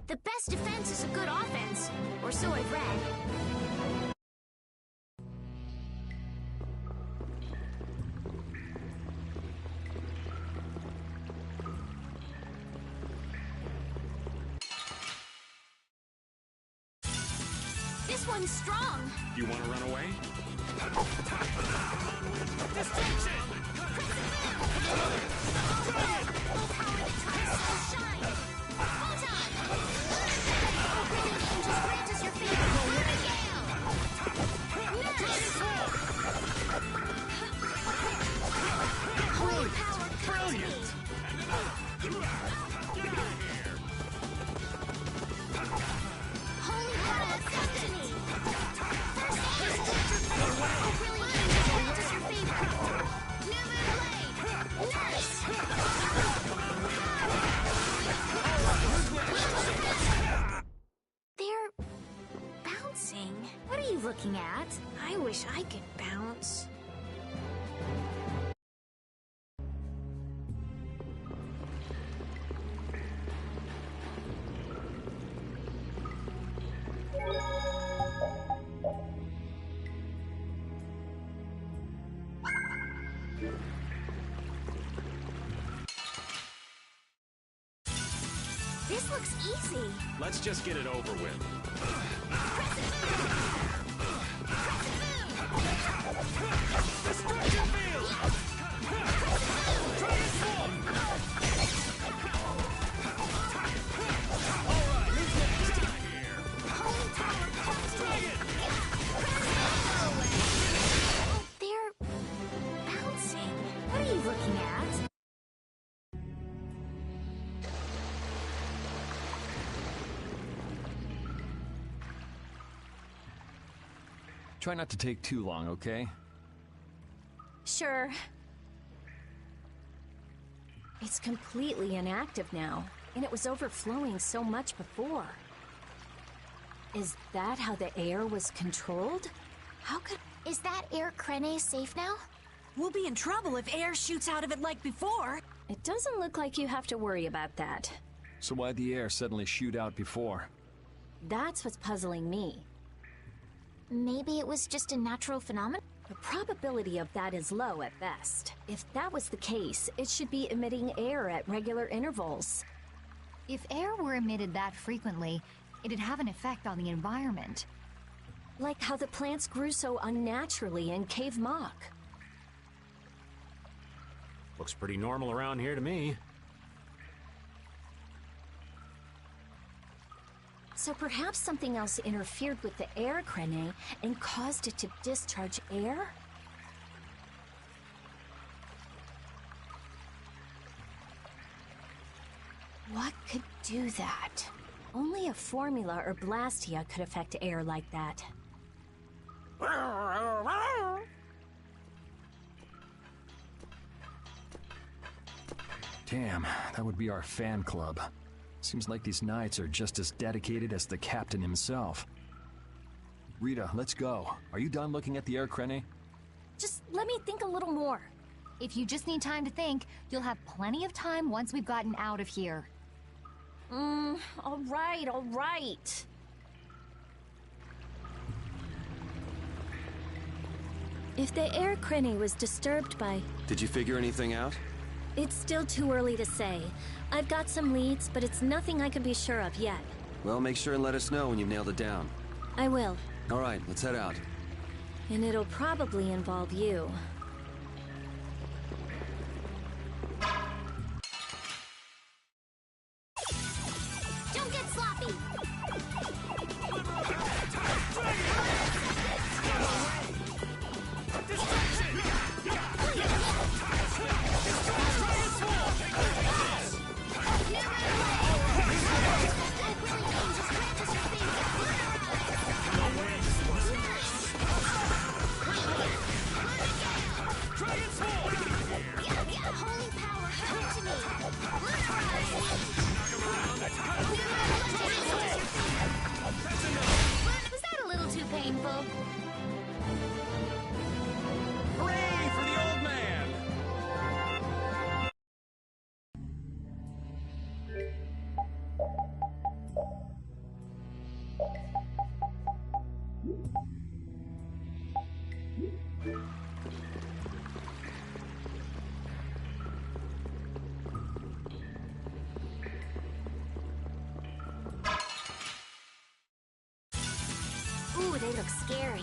The best defense is a good offense, or so I've read. This one's strong. You want to run away? Destruction! Brilliant! looking at? I wish I could bounce. This looks easy. Let's just get it over with. Destruction field! Transform! Alright, who's next? Here. Holy power, Dragon! They're bouncing. What are you looking at? Try not to take too long, okay? Sure. It's completely inactive now, and it was overflowing so much before. Is that how the air was controlled? How could... Is that air Krene safe now? We'll be in trouble if air shoots out of it like before. It doesn't look like you have to worry about that. So why'd the air suddenly shoot out before? That's what's puzzling me. Maybe it was just a natural phenomenon? The probability of that is low at best. If that was the case, it should be emitting air at regular intervals. If air were emitted that frequently, it'd have an effect on the environment. Like how the plants grew so unnaturally in Cave Mock. Looks pretty normal around here to me. So perhaps something else interfered with the air Krene and caused it to discharge air? What could do that? Only a formula or Blastia could affect air like that. Damn, that would be our fan club. Seems like these knights are just as dedicated as the captain himself. Rita, let's go. Are you done looking at the air Krene? Just let me think a little more. If you just need time to think, you'll have plenty of time once we've gotten out of here. All right. If the air Krene was disturbed by... Did you figure anything out? It's still too early to say. I've got some leads, but it's nothing I can be sure of yet. Well, make sure and let us know when you've nailed it down. I will. All right, let's head out. And it'll probably involve you. Don't get sloppy! Holy power, come to me! Was that a little too painful? Hooray for the old man! Ooh, they look scary.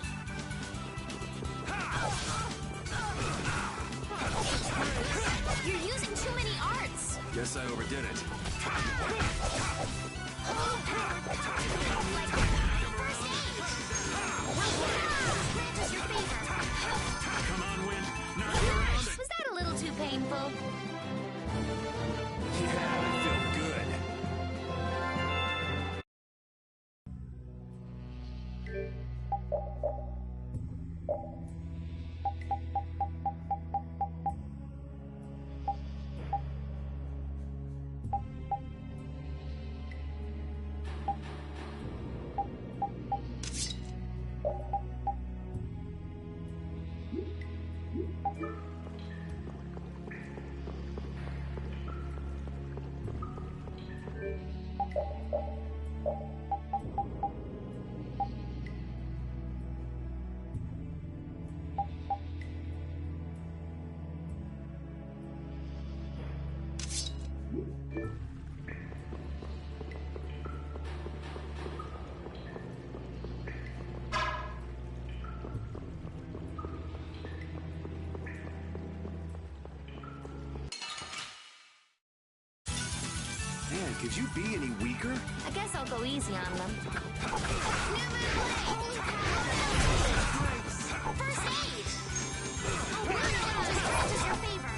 You're using too many arts. Guess I overdid it. Come on, Wind. Knock her around it. Was that a little too painful? Yeah, I feel good. Man, could you be any weaker? I guess I'll go easy on them. First aid! Oh, really? Just your favor.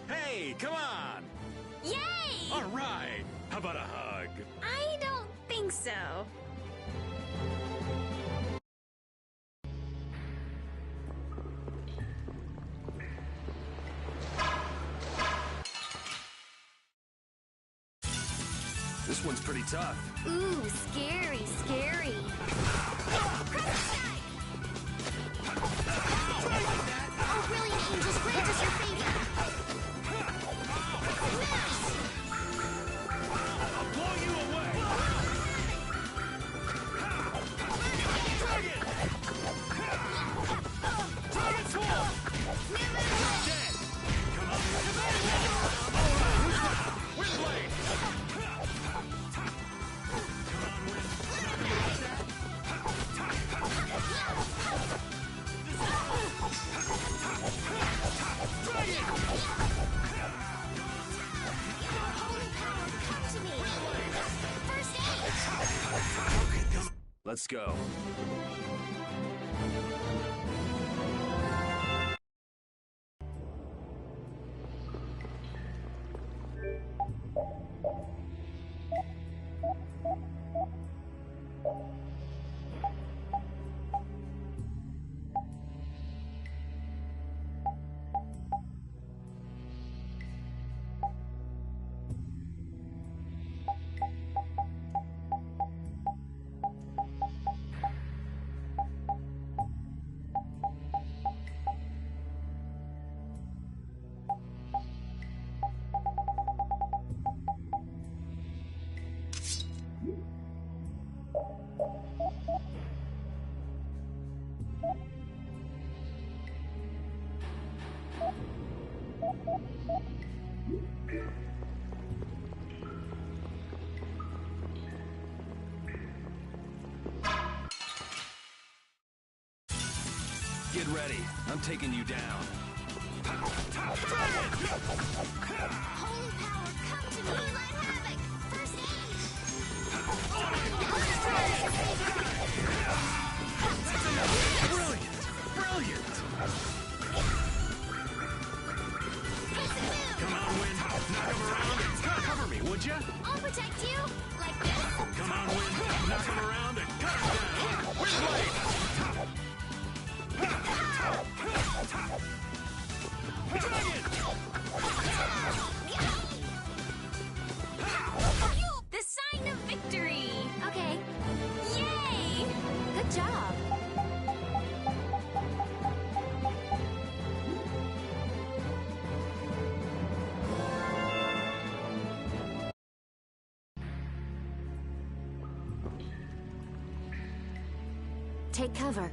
Hey, come on! Yay! All right! How about a hug? I don't think so. This one's pretty tough. Ooh, scary, scary. Oh, brilliant angels, grant us your favor. I'll blow you away! Target! Target's full! You're dead! Come on! Windblade! Come on, Wind! Let's go. Get ready. I'm taking you down. Holy power, come to me, let havoc! First aid! Brilliant! Brilliant! Come on, Wind. Knock him around and cover me, would ya? I'll protect you, like this. Come on, Wind. Knock him around and cut him down. Windblade! Dragon! The sign of victory! Okay. Yay! Good job. Take cover.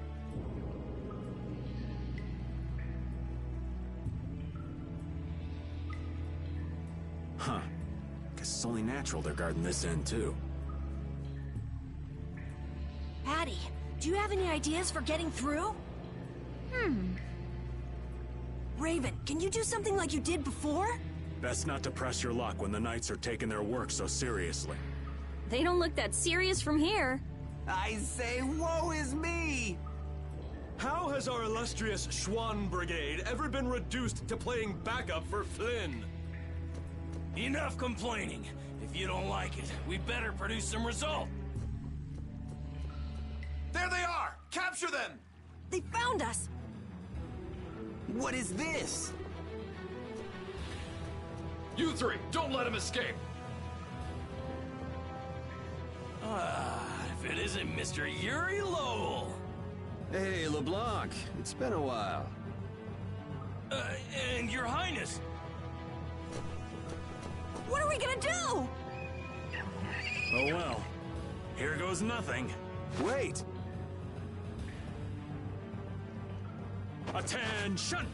Huh. Guess it's only natural they're guarding this end, too. Patty, do you have any ideas for getting through? Raven, can you do something like you did before? Best not to press your luck when the Knights are taking their work so seriously. They don't look that serious from here. I say, woe is me! How has our illustrious Schwann Brigade ever been reduced to playing backup for Flynn? Enough complaining. If you don't like it, we better produce some result. There they are! Capture them! They found us! What is this? You three, don't let him escape! If it isn't Mr. Yuri Lowell. Hey, LeBlanc. It's been a while. And Your Highness. What are we gonna do? Oh well, Here goes nothing. Wait! Attention!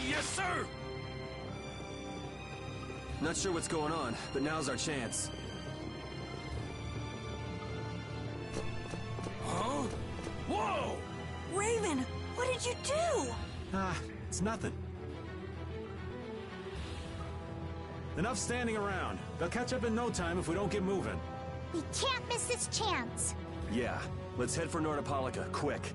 Yes, sir! Not sure what's going on, but now's our chance. Huh? Whoa! Raven, what did you do? It's nothing. Enough standing around. They'll catch up in no time if we don't get moving. We can't miss this chance. Yeah, let's head for Nordopolica, quick.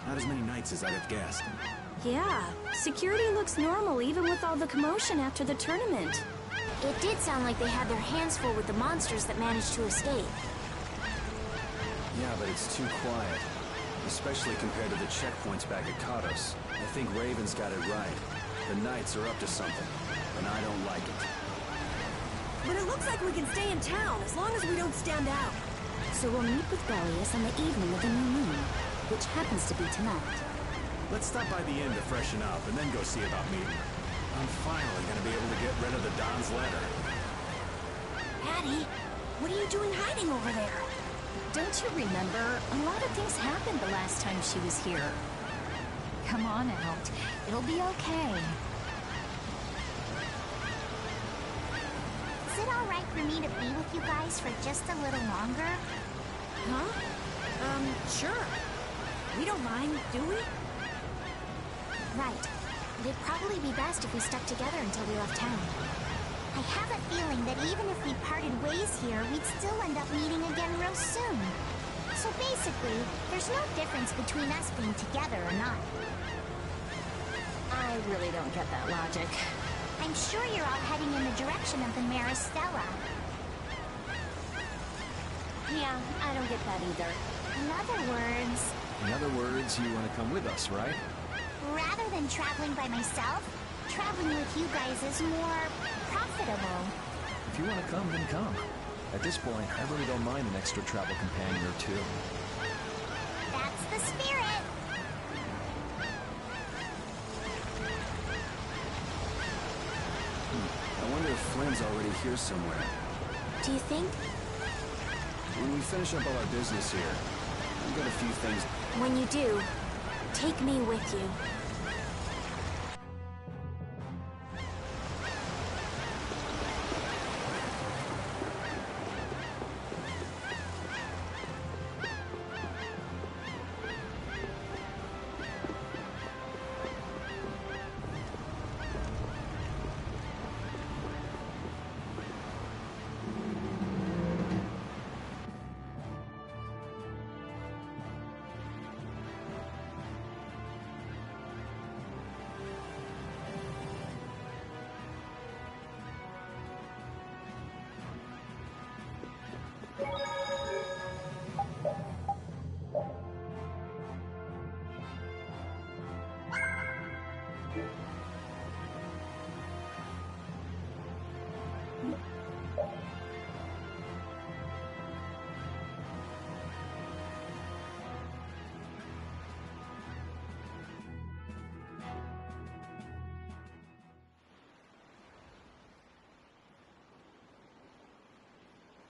Not as many knights as I'd have guessed. Yeah, security looks normal even with all the commotion after the tournament. It did sound like they had their hands full with the monsters that managed to escape. Yeah, but it's too quiet. Especially compared to the checkpoints back at Kados. I think Raven's got it right. The Knights are up to something, and I don't like it. But it looks like we can stay in town as long as we don't stand out. So we'll meet with Bellius on the evening of the new moon, which happens to be tonight. Let's stop by the inn to freshen up and then go see about meeting her. I'm finally gonna be able to get rid of the Don's letter. Patty, what are you doing hiding over there? Don't you remember? A lot of things happened the last time she was here. Come on out. It'll be okay. Is it alright for me to be with you guys for just a little longer? Huh? Sure. We don't mind, do we? Right. It'd probably be best if we stuck together until we left town. I have a feeling that even if we parted ways here, we'd still end up meeting again real soon. So basically, there's no difference between us being together or not. I really don't get that logic. I'm sure you're all heading in the direction of the Maristella. Yeah, I don't get that either. In other words, you want to come with us, right? rather than traveling by myself, traveling with you guys is more profitable. If you want to come, then come. At this point, I really don't mind an extra travel companion or two. That's the spirit! I wonder if Flynn's already here somewhere. Do you think? When we finish up all our business here, I've got a few things. When you do, take me with you.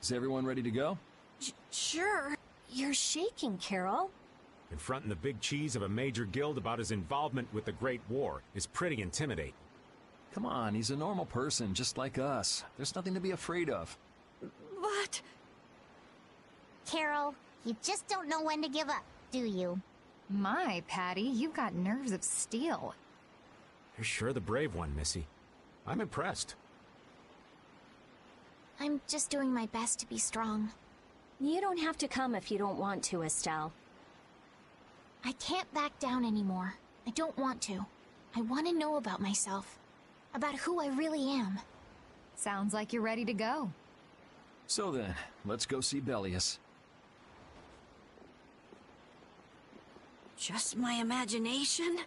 Is everyone ready to go? Sure. You're shaking, Carol. Confronting the big cheese of a major guild about his involvement with the Great War is pretty intimidating. Come on, he's a normal person, just like us. There's nothing to be afraid of. But... Carol, you just don't know when to give up, do you? My, Patty, you've got nerves of steel. You're sure the brave one, Missy. I'm impressed. I'm just doing my best to be strong. You don't have to come if you don't want to, Estelle. I can't back down anymore. I don't want to. I want to know about myself. About who I really am. Sounds like you're ready to go. So then, let's go see Bellius. Just my imagination?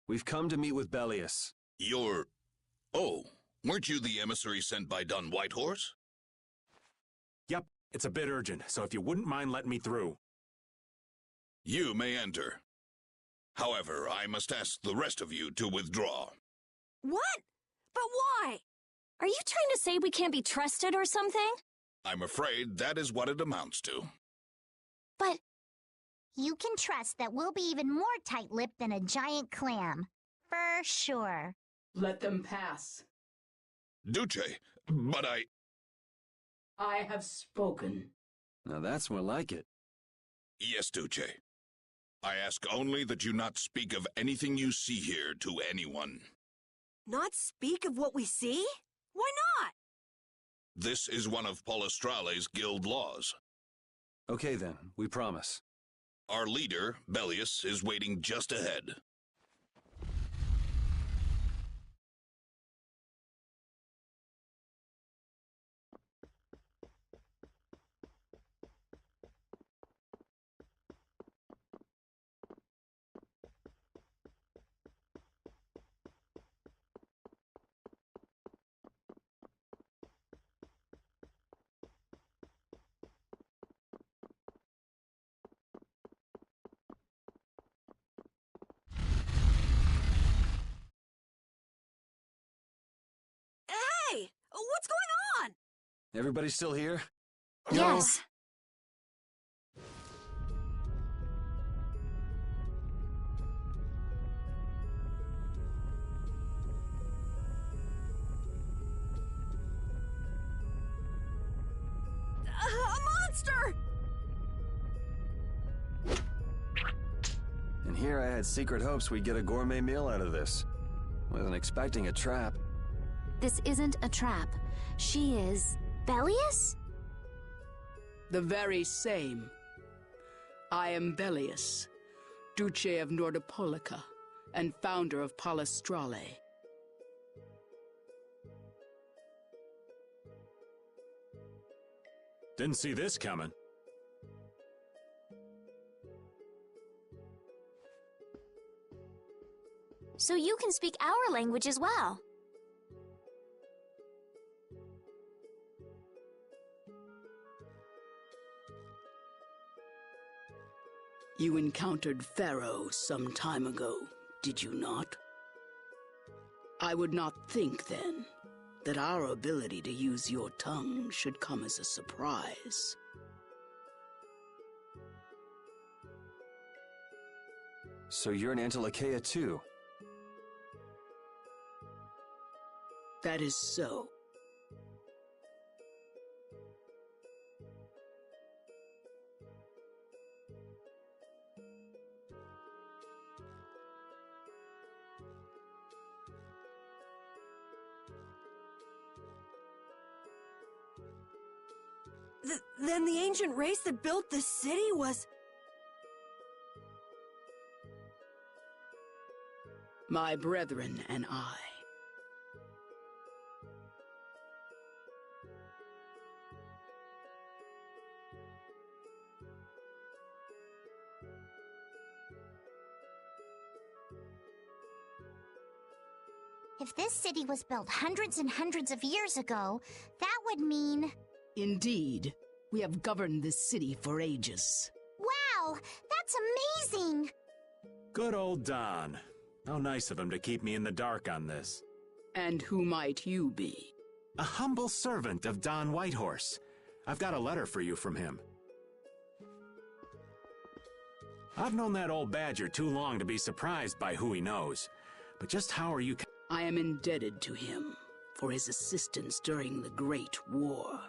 We've come to meet with Bellius. You're... Oh, weren't you the emissary sent by Don Whitehorse? Yep, it's a bit urgent, so if you wouldn't mind letting me through. You may enter. However, I must ask the rest of you to withdraw. What? But why? Are you trying to say we can't be trusted or something? I'm afraid that is what it amounts to. But you can trust that we'll be even more tight-lipped than a giant clam. For sure. Let them pass. Duce, but I have spoken. Now that's more like it. Yes, Duce. I ask only that you not speak of anything you see here to anyone. Not speak of what we see? Why not? This is one of Palestrale's guild laws. Okay then, we promise. Our leader, Bellius, is waiting just ahead. Hey! What's going on? Everybody still here? Yes. A monster! And here I had secret hopes we'd get a gourmet meal out of this. Wasn't expecting a trap. This isn't a trap. She is... Bellius? The very same. I am Bellius, Duce of Nordopolica, and founder of Palestrale. Didn't see this coming. So you can speak our language as well. You encountered Pharaoh some time ago, did you not? I would not think, then, that our ability to use your tongue should come as a surprise. So you're an Antilocheia too? That is so. Then the ancient race that built this city was... My brethren and I. If this city was built hundreds and hundreds of years ago, that would mean... Indeed, we have governed this city for ages. Wow, that's amazing! Good old Don. How nice of him to keep me in the dark on this. And who might you be? A humble servant of Don Whitehorse. I've got a letter for you from him. I've known that old badger too long to be surprised by who he knows. But just how are you... I am indebted to him for his assistance during the Great War.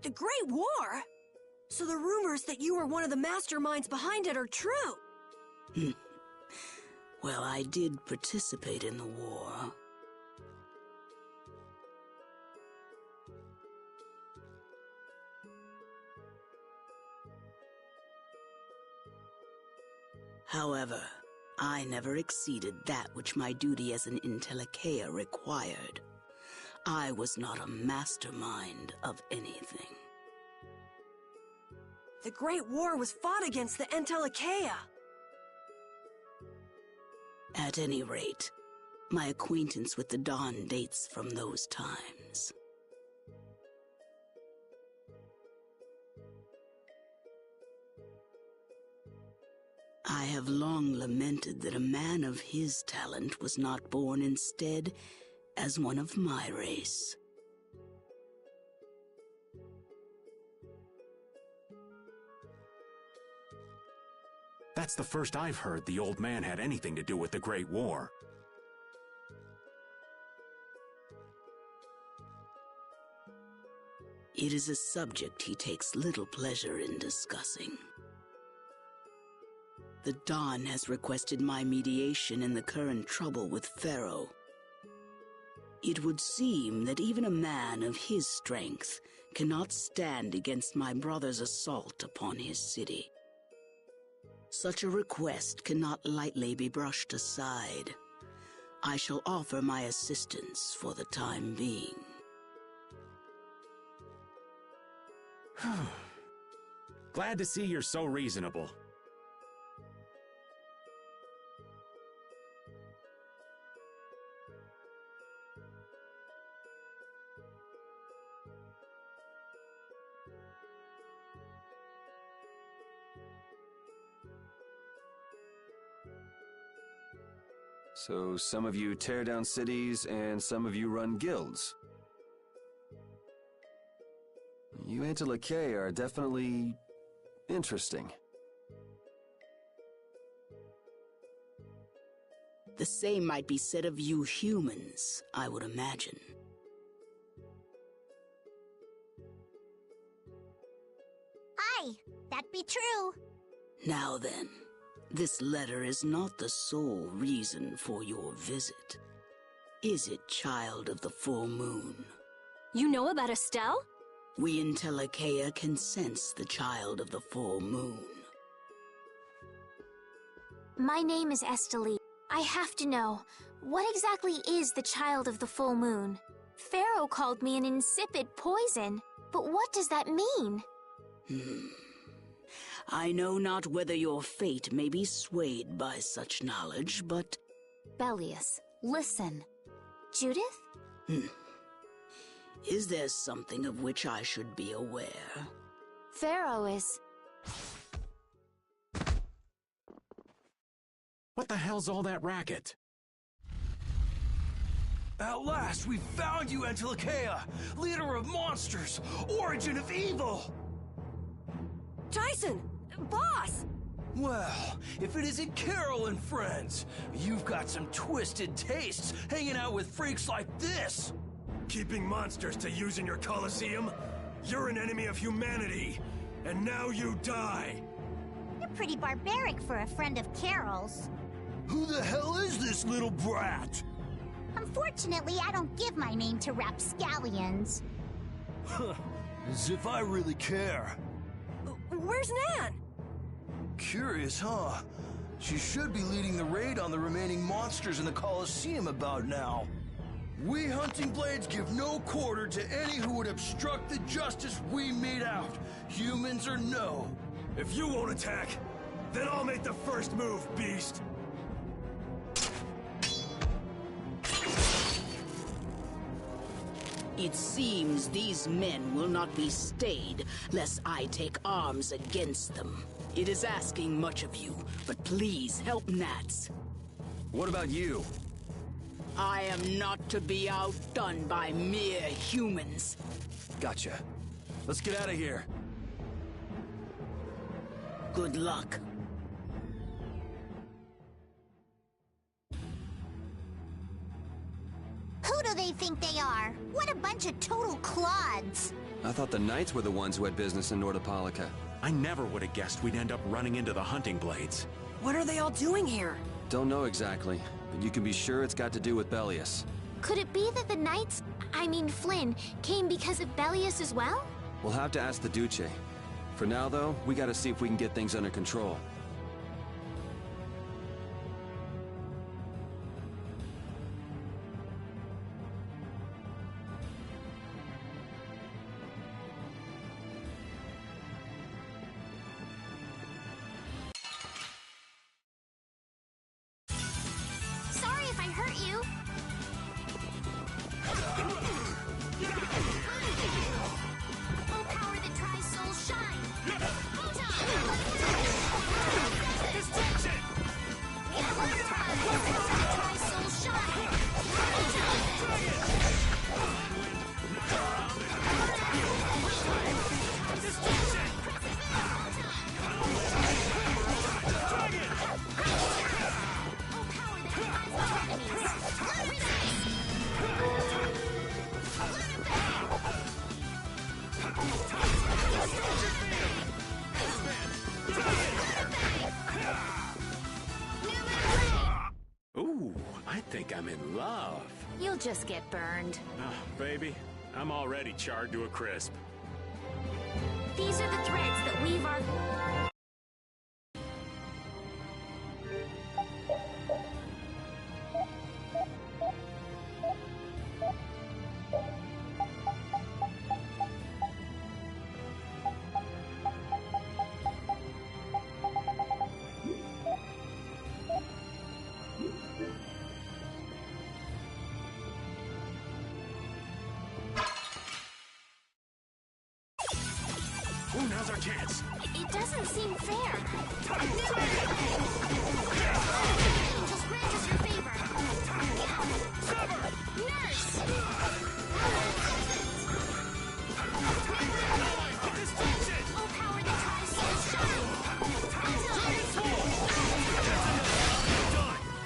The Great War? So the rumors that you were one of the masterminds behind it are true? Well, I did participate in the war. However, I never exceeded that which my duty as an Intellicaea required. I was not a mastermind of anything. The Great War was fought against the Intellicaea. At any rate, my acquaintance with the Dawn dates from those times. I have long lamented that a man of his talent was not born instead as one of my race. That's the first I've heard the old man had anything to do with the Great War. It is a subject he takes little pleasure in discussing. The Dawn has requested my mediation in the current trouble with Pharaoh. It would seem that even a man of his strength cannot stand against my brother's assault upon his city. Such a request cannot lightly be brushed aside. I shall offer my assistance for the time being. Glad to see you're so reasonable. So some of you tear down cities and some of you run guilds. You Intellicaea are definitely interesting. The same might be said of you humans, I would imagine. Aye, that be true. Now then, this letter is not the sole reason for your visit. Is it, child of the full moon? You know about Estelle? We Intellicaea can sense the child of the full moon. My name is Estelle. I have to know, what exactly is the child of the full moon? Pharaoh called me an insipid poison, but what does that mean? I know not whether your fate may be swayed by such knowledge, but... Bellius, listen. Judith? Is there something of which I should be aware? Pharaoh is... What the hell's all that racket? At last, we found you, Intellicaea! Leader of monsters! Origin of evil! Tyson! Boss! Well, if it isn't Carol and friends, you've got some twisted tastes hanging out with freaks like this! Keeping monsters to use in your Colosseum? You're an enemy of humanity, and now you die! You're pretty barbaric for a friend of Carol's. Who the hell is this little brat? Unfortunately, I don't give my name to rapscallions. As if I really care. Where's Nan? Curious, huh? She should be leading the raid on the remaining monsters in the Colosseum about now. We Hunting Blades give no quarter to any who would obstruct the justice we mete out, humans or no. If you won't attack, then I'll make the first move, beast! It seems these men will not be stayed lest I take arms against them. It is asking much of you, but please help Nats. What about you? I am not to be outdone by mere humans. Gotcha. Let's get out of here. Good luck. Who do they think they are? What a bunch of total clods! I thought the Knights were the ones who had business in Nordopolica. I never would have guessed we'd end up running into the Hunting Blades. What are they all doing here? Don't know exactly, but you can be sure it's got to do with Bellius. Could it be that the Knights, I mean Flynn, came because of Bellius as well? We'll have to ask the Duce. For now, though, we gotta see if we can get things under control. think I'm in love. You'll just get burned. Oh, baby, I'm already charred to a crisp. These are the threads that weave our... Ooh, now's our chance. It doesn't seem fair. Angels, grant us your favor. Nurse! Oh, power that tries so shine!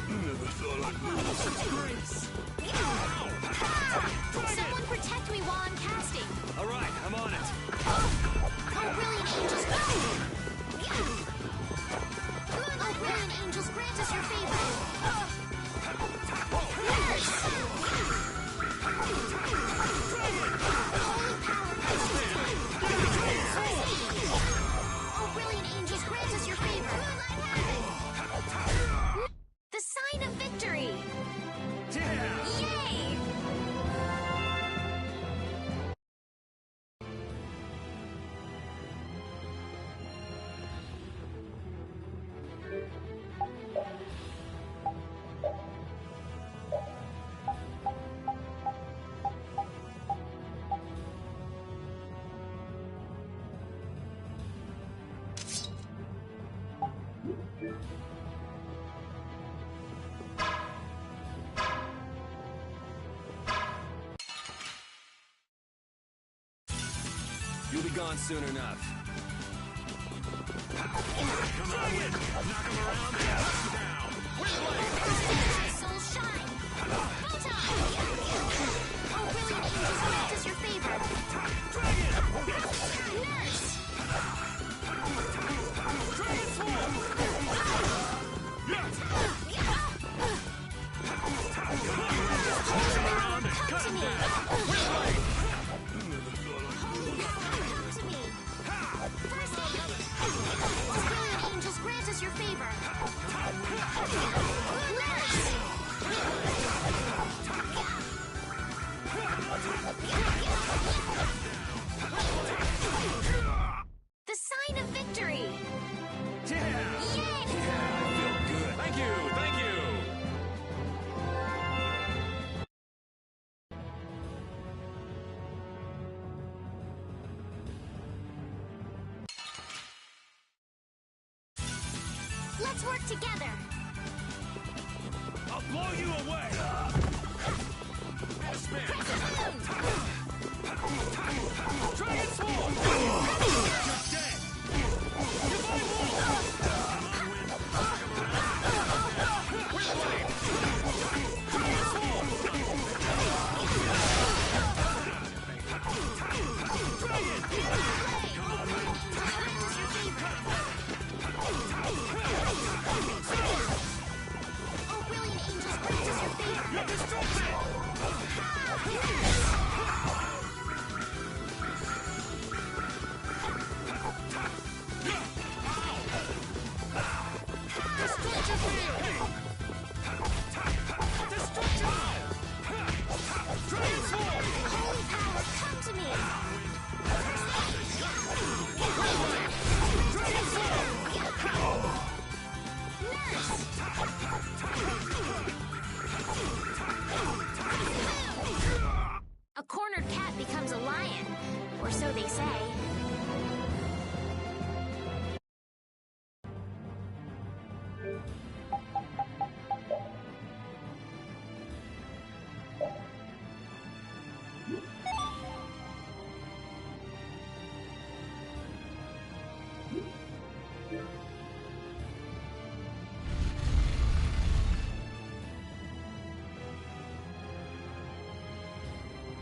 Never thought I'd lose such grace. Someone protect me while I'm casting. All right, I'm on it. Oh, brilliant angels! Oh, brilliant angels, grant us your favor. Nurse! Holy power, oh, brilliant angels, grant us your favor. The sign of victory! Yeah! Yay! You'll be gone soon enough. Come on in. Knock him around and knock him down. Soul shine! Photon! Oh, brilliant angels, grant us your favor. Nurse! Come to me! Come to me! First aid! Oh, brilliant angels, grant us your favor. The sign of victory! Yeah! Yay! Yeah, I feel good. Thank you, thank you! Let's work together! I'll blow you away! Dragon Swarm! You're dead! You're my wolf! Come on, Wind. Knock him around. Wind Blade! Dragon Swarm! Dragon! Come on, Wind. Oh, brilliant angels, grant us your favor! You're destructive! Destruction field! Destruction! Dragon Swarm! Holy power, come to me! Dragon Swarm! A cornered cat becomes a lion, or so they say.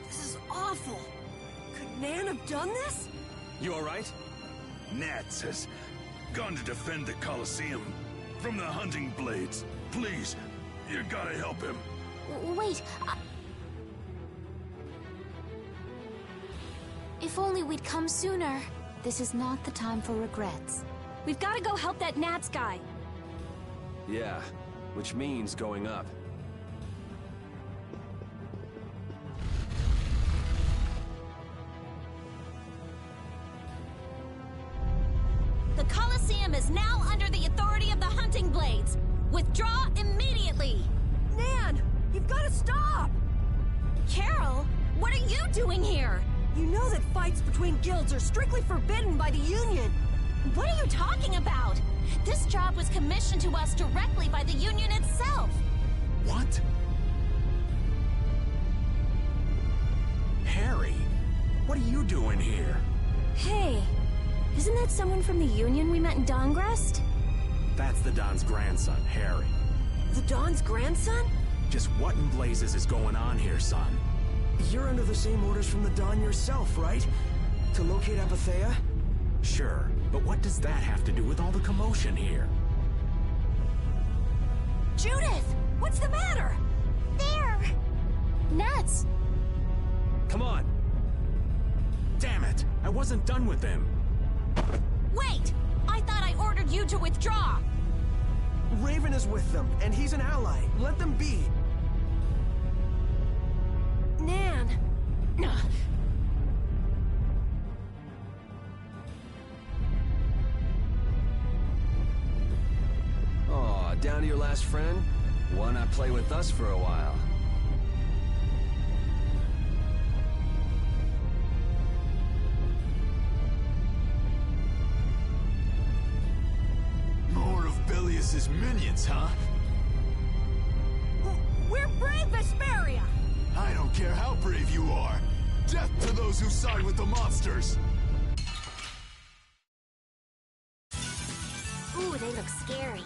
This is awful. Could Nan have done this? You alright? Nats has gone to defend the Colosseum from the hunting blades. Please, you gotta help him. Wait, if only we'd come sooner. This is not the time for regrets. We've got to go help that Nats guy. Yeah, which means going up. The Colosseum is now under the authority of the Hunting Blades. Withdraw immediately! Nan! You've got to stop! Carol, what are you doing here? You know that fights between guilds are strictly forbidden by the Union. What are you talking about? This job was commissioned to us directly by the Union itself. What? Harry, what are you doing here? Hey, isn't that someone from the Union we met in Dongrest? That's the Don's grandson, Harry. The Don's grandson? Just what in blazes is going on here, son? You're under the same orders from the Don yourself, right? To locate Apatheia? Sure, but what does that have to do with all the commotion here? Judith! What's the matter? There! Nats! Come on! Damn it! I wasn't done with them! Wait! I thought I ordered you to withdraw! Raven is with them, and he's an ally. Let them be. Nan! Aw, down to your last friend? Why not play with us for a while? More of Belius's minions, huh? We're brave Vesperia! I don't care how brave you are. Death to those who side with the monsters! Ooh, they look scary.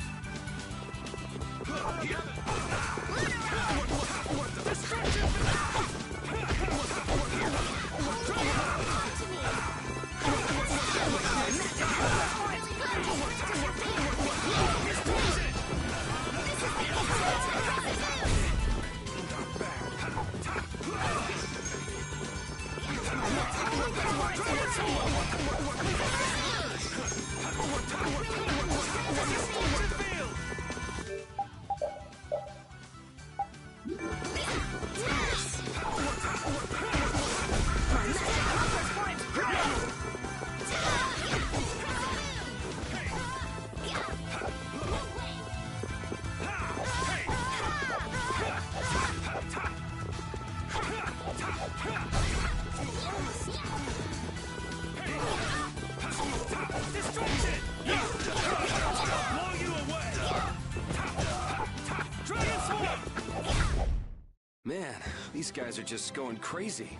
Man, these guys are just going crazy.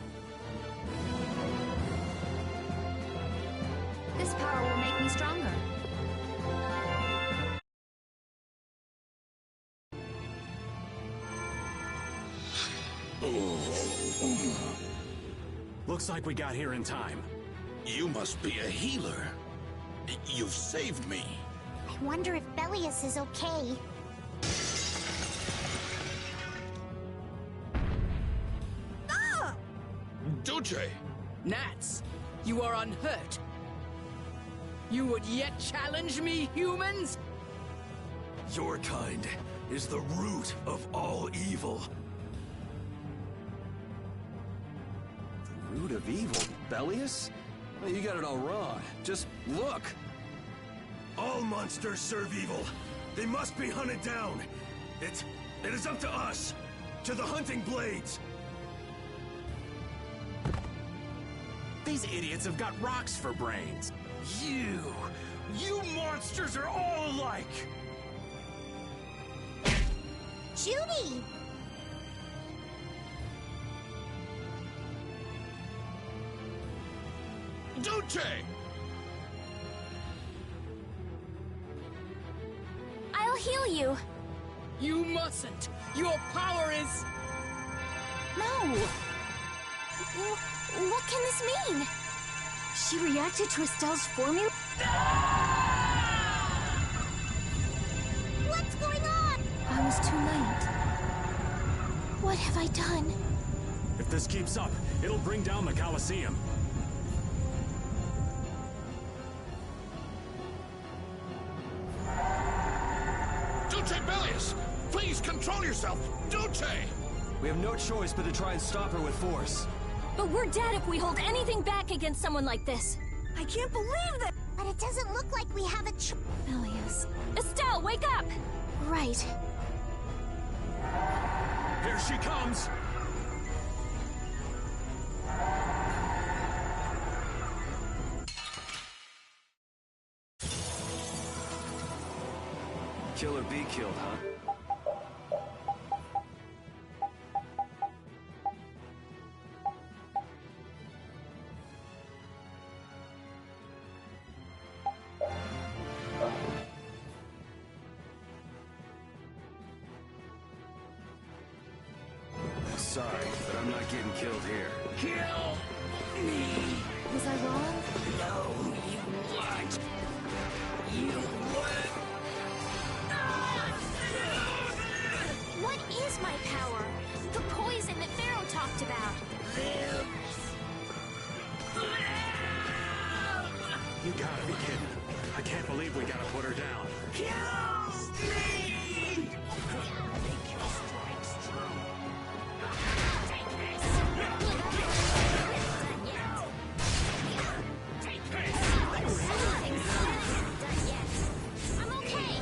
This power will make me stronger. Looks like we got here in time. You must be a healer. You've saved me. I wonder if Belius is okay. Duce! Nats, you are unhurt. You would yet challenge me, humans? Your kind is the root of all evil. The root of evil? Belius? Well, you got it all wrong. Just look. All monsters serve evil. They must be hunted down. It is up to us. To the Hunting Blades. These idiots have got rocks for brains. You monsters are all alike. Judy! Duce! I'll heal you. You mustn't. Your power is... No. What can this mean? She reacted to Estelle's formula? What's going on? I was too late. What have I done? If this keeps up, it'll bring down the Colosseum. Duce Bellius! Please control yourself! Duce! We have no choice but to try and stop her with force. But we're dead if we hold anything back against someone like this. I can't believe that! But it doesn't look like we have a Bellius. Estelle, wake up! Right. Here she comes! Kill or be killed, huh? Sorry, but I'm not getting killed here. Kill me! Was I wrong? No, you weren't. You weren't. What is my power? The poison that Pharaoh talked about. You gotta be kidding. I can't believe we gotta put her down. Kill me! I'm okay.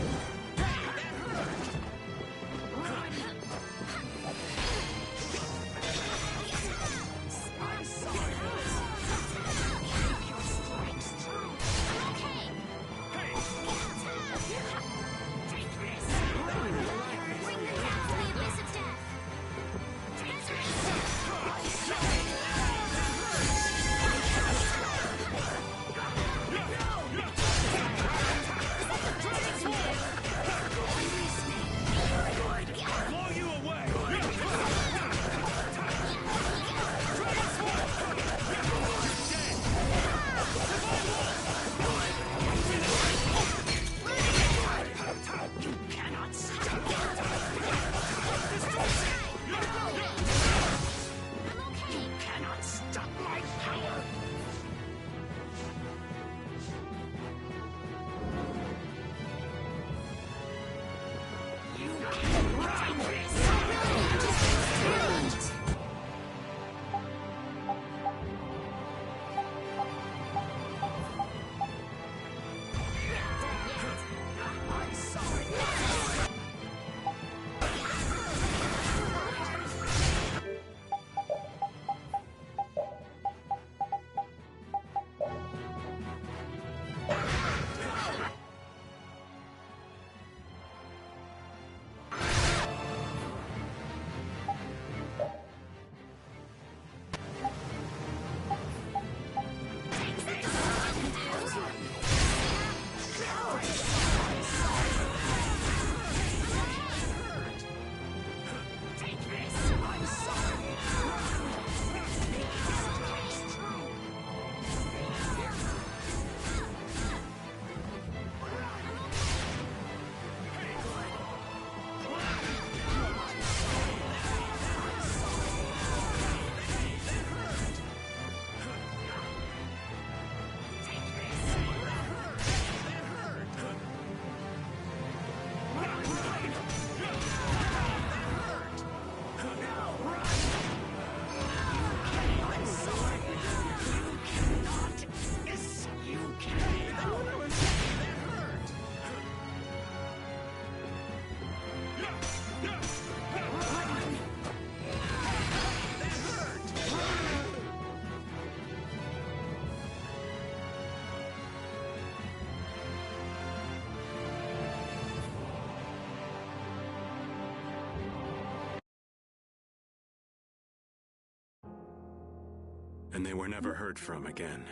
And they were never heard from again.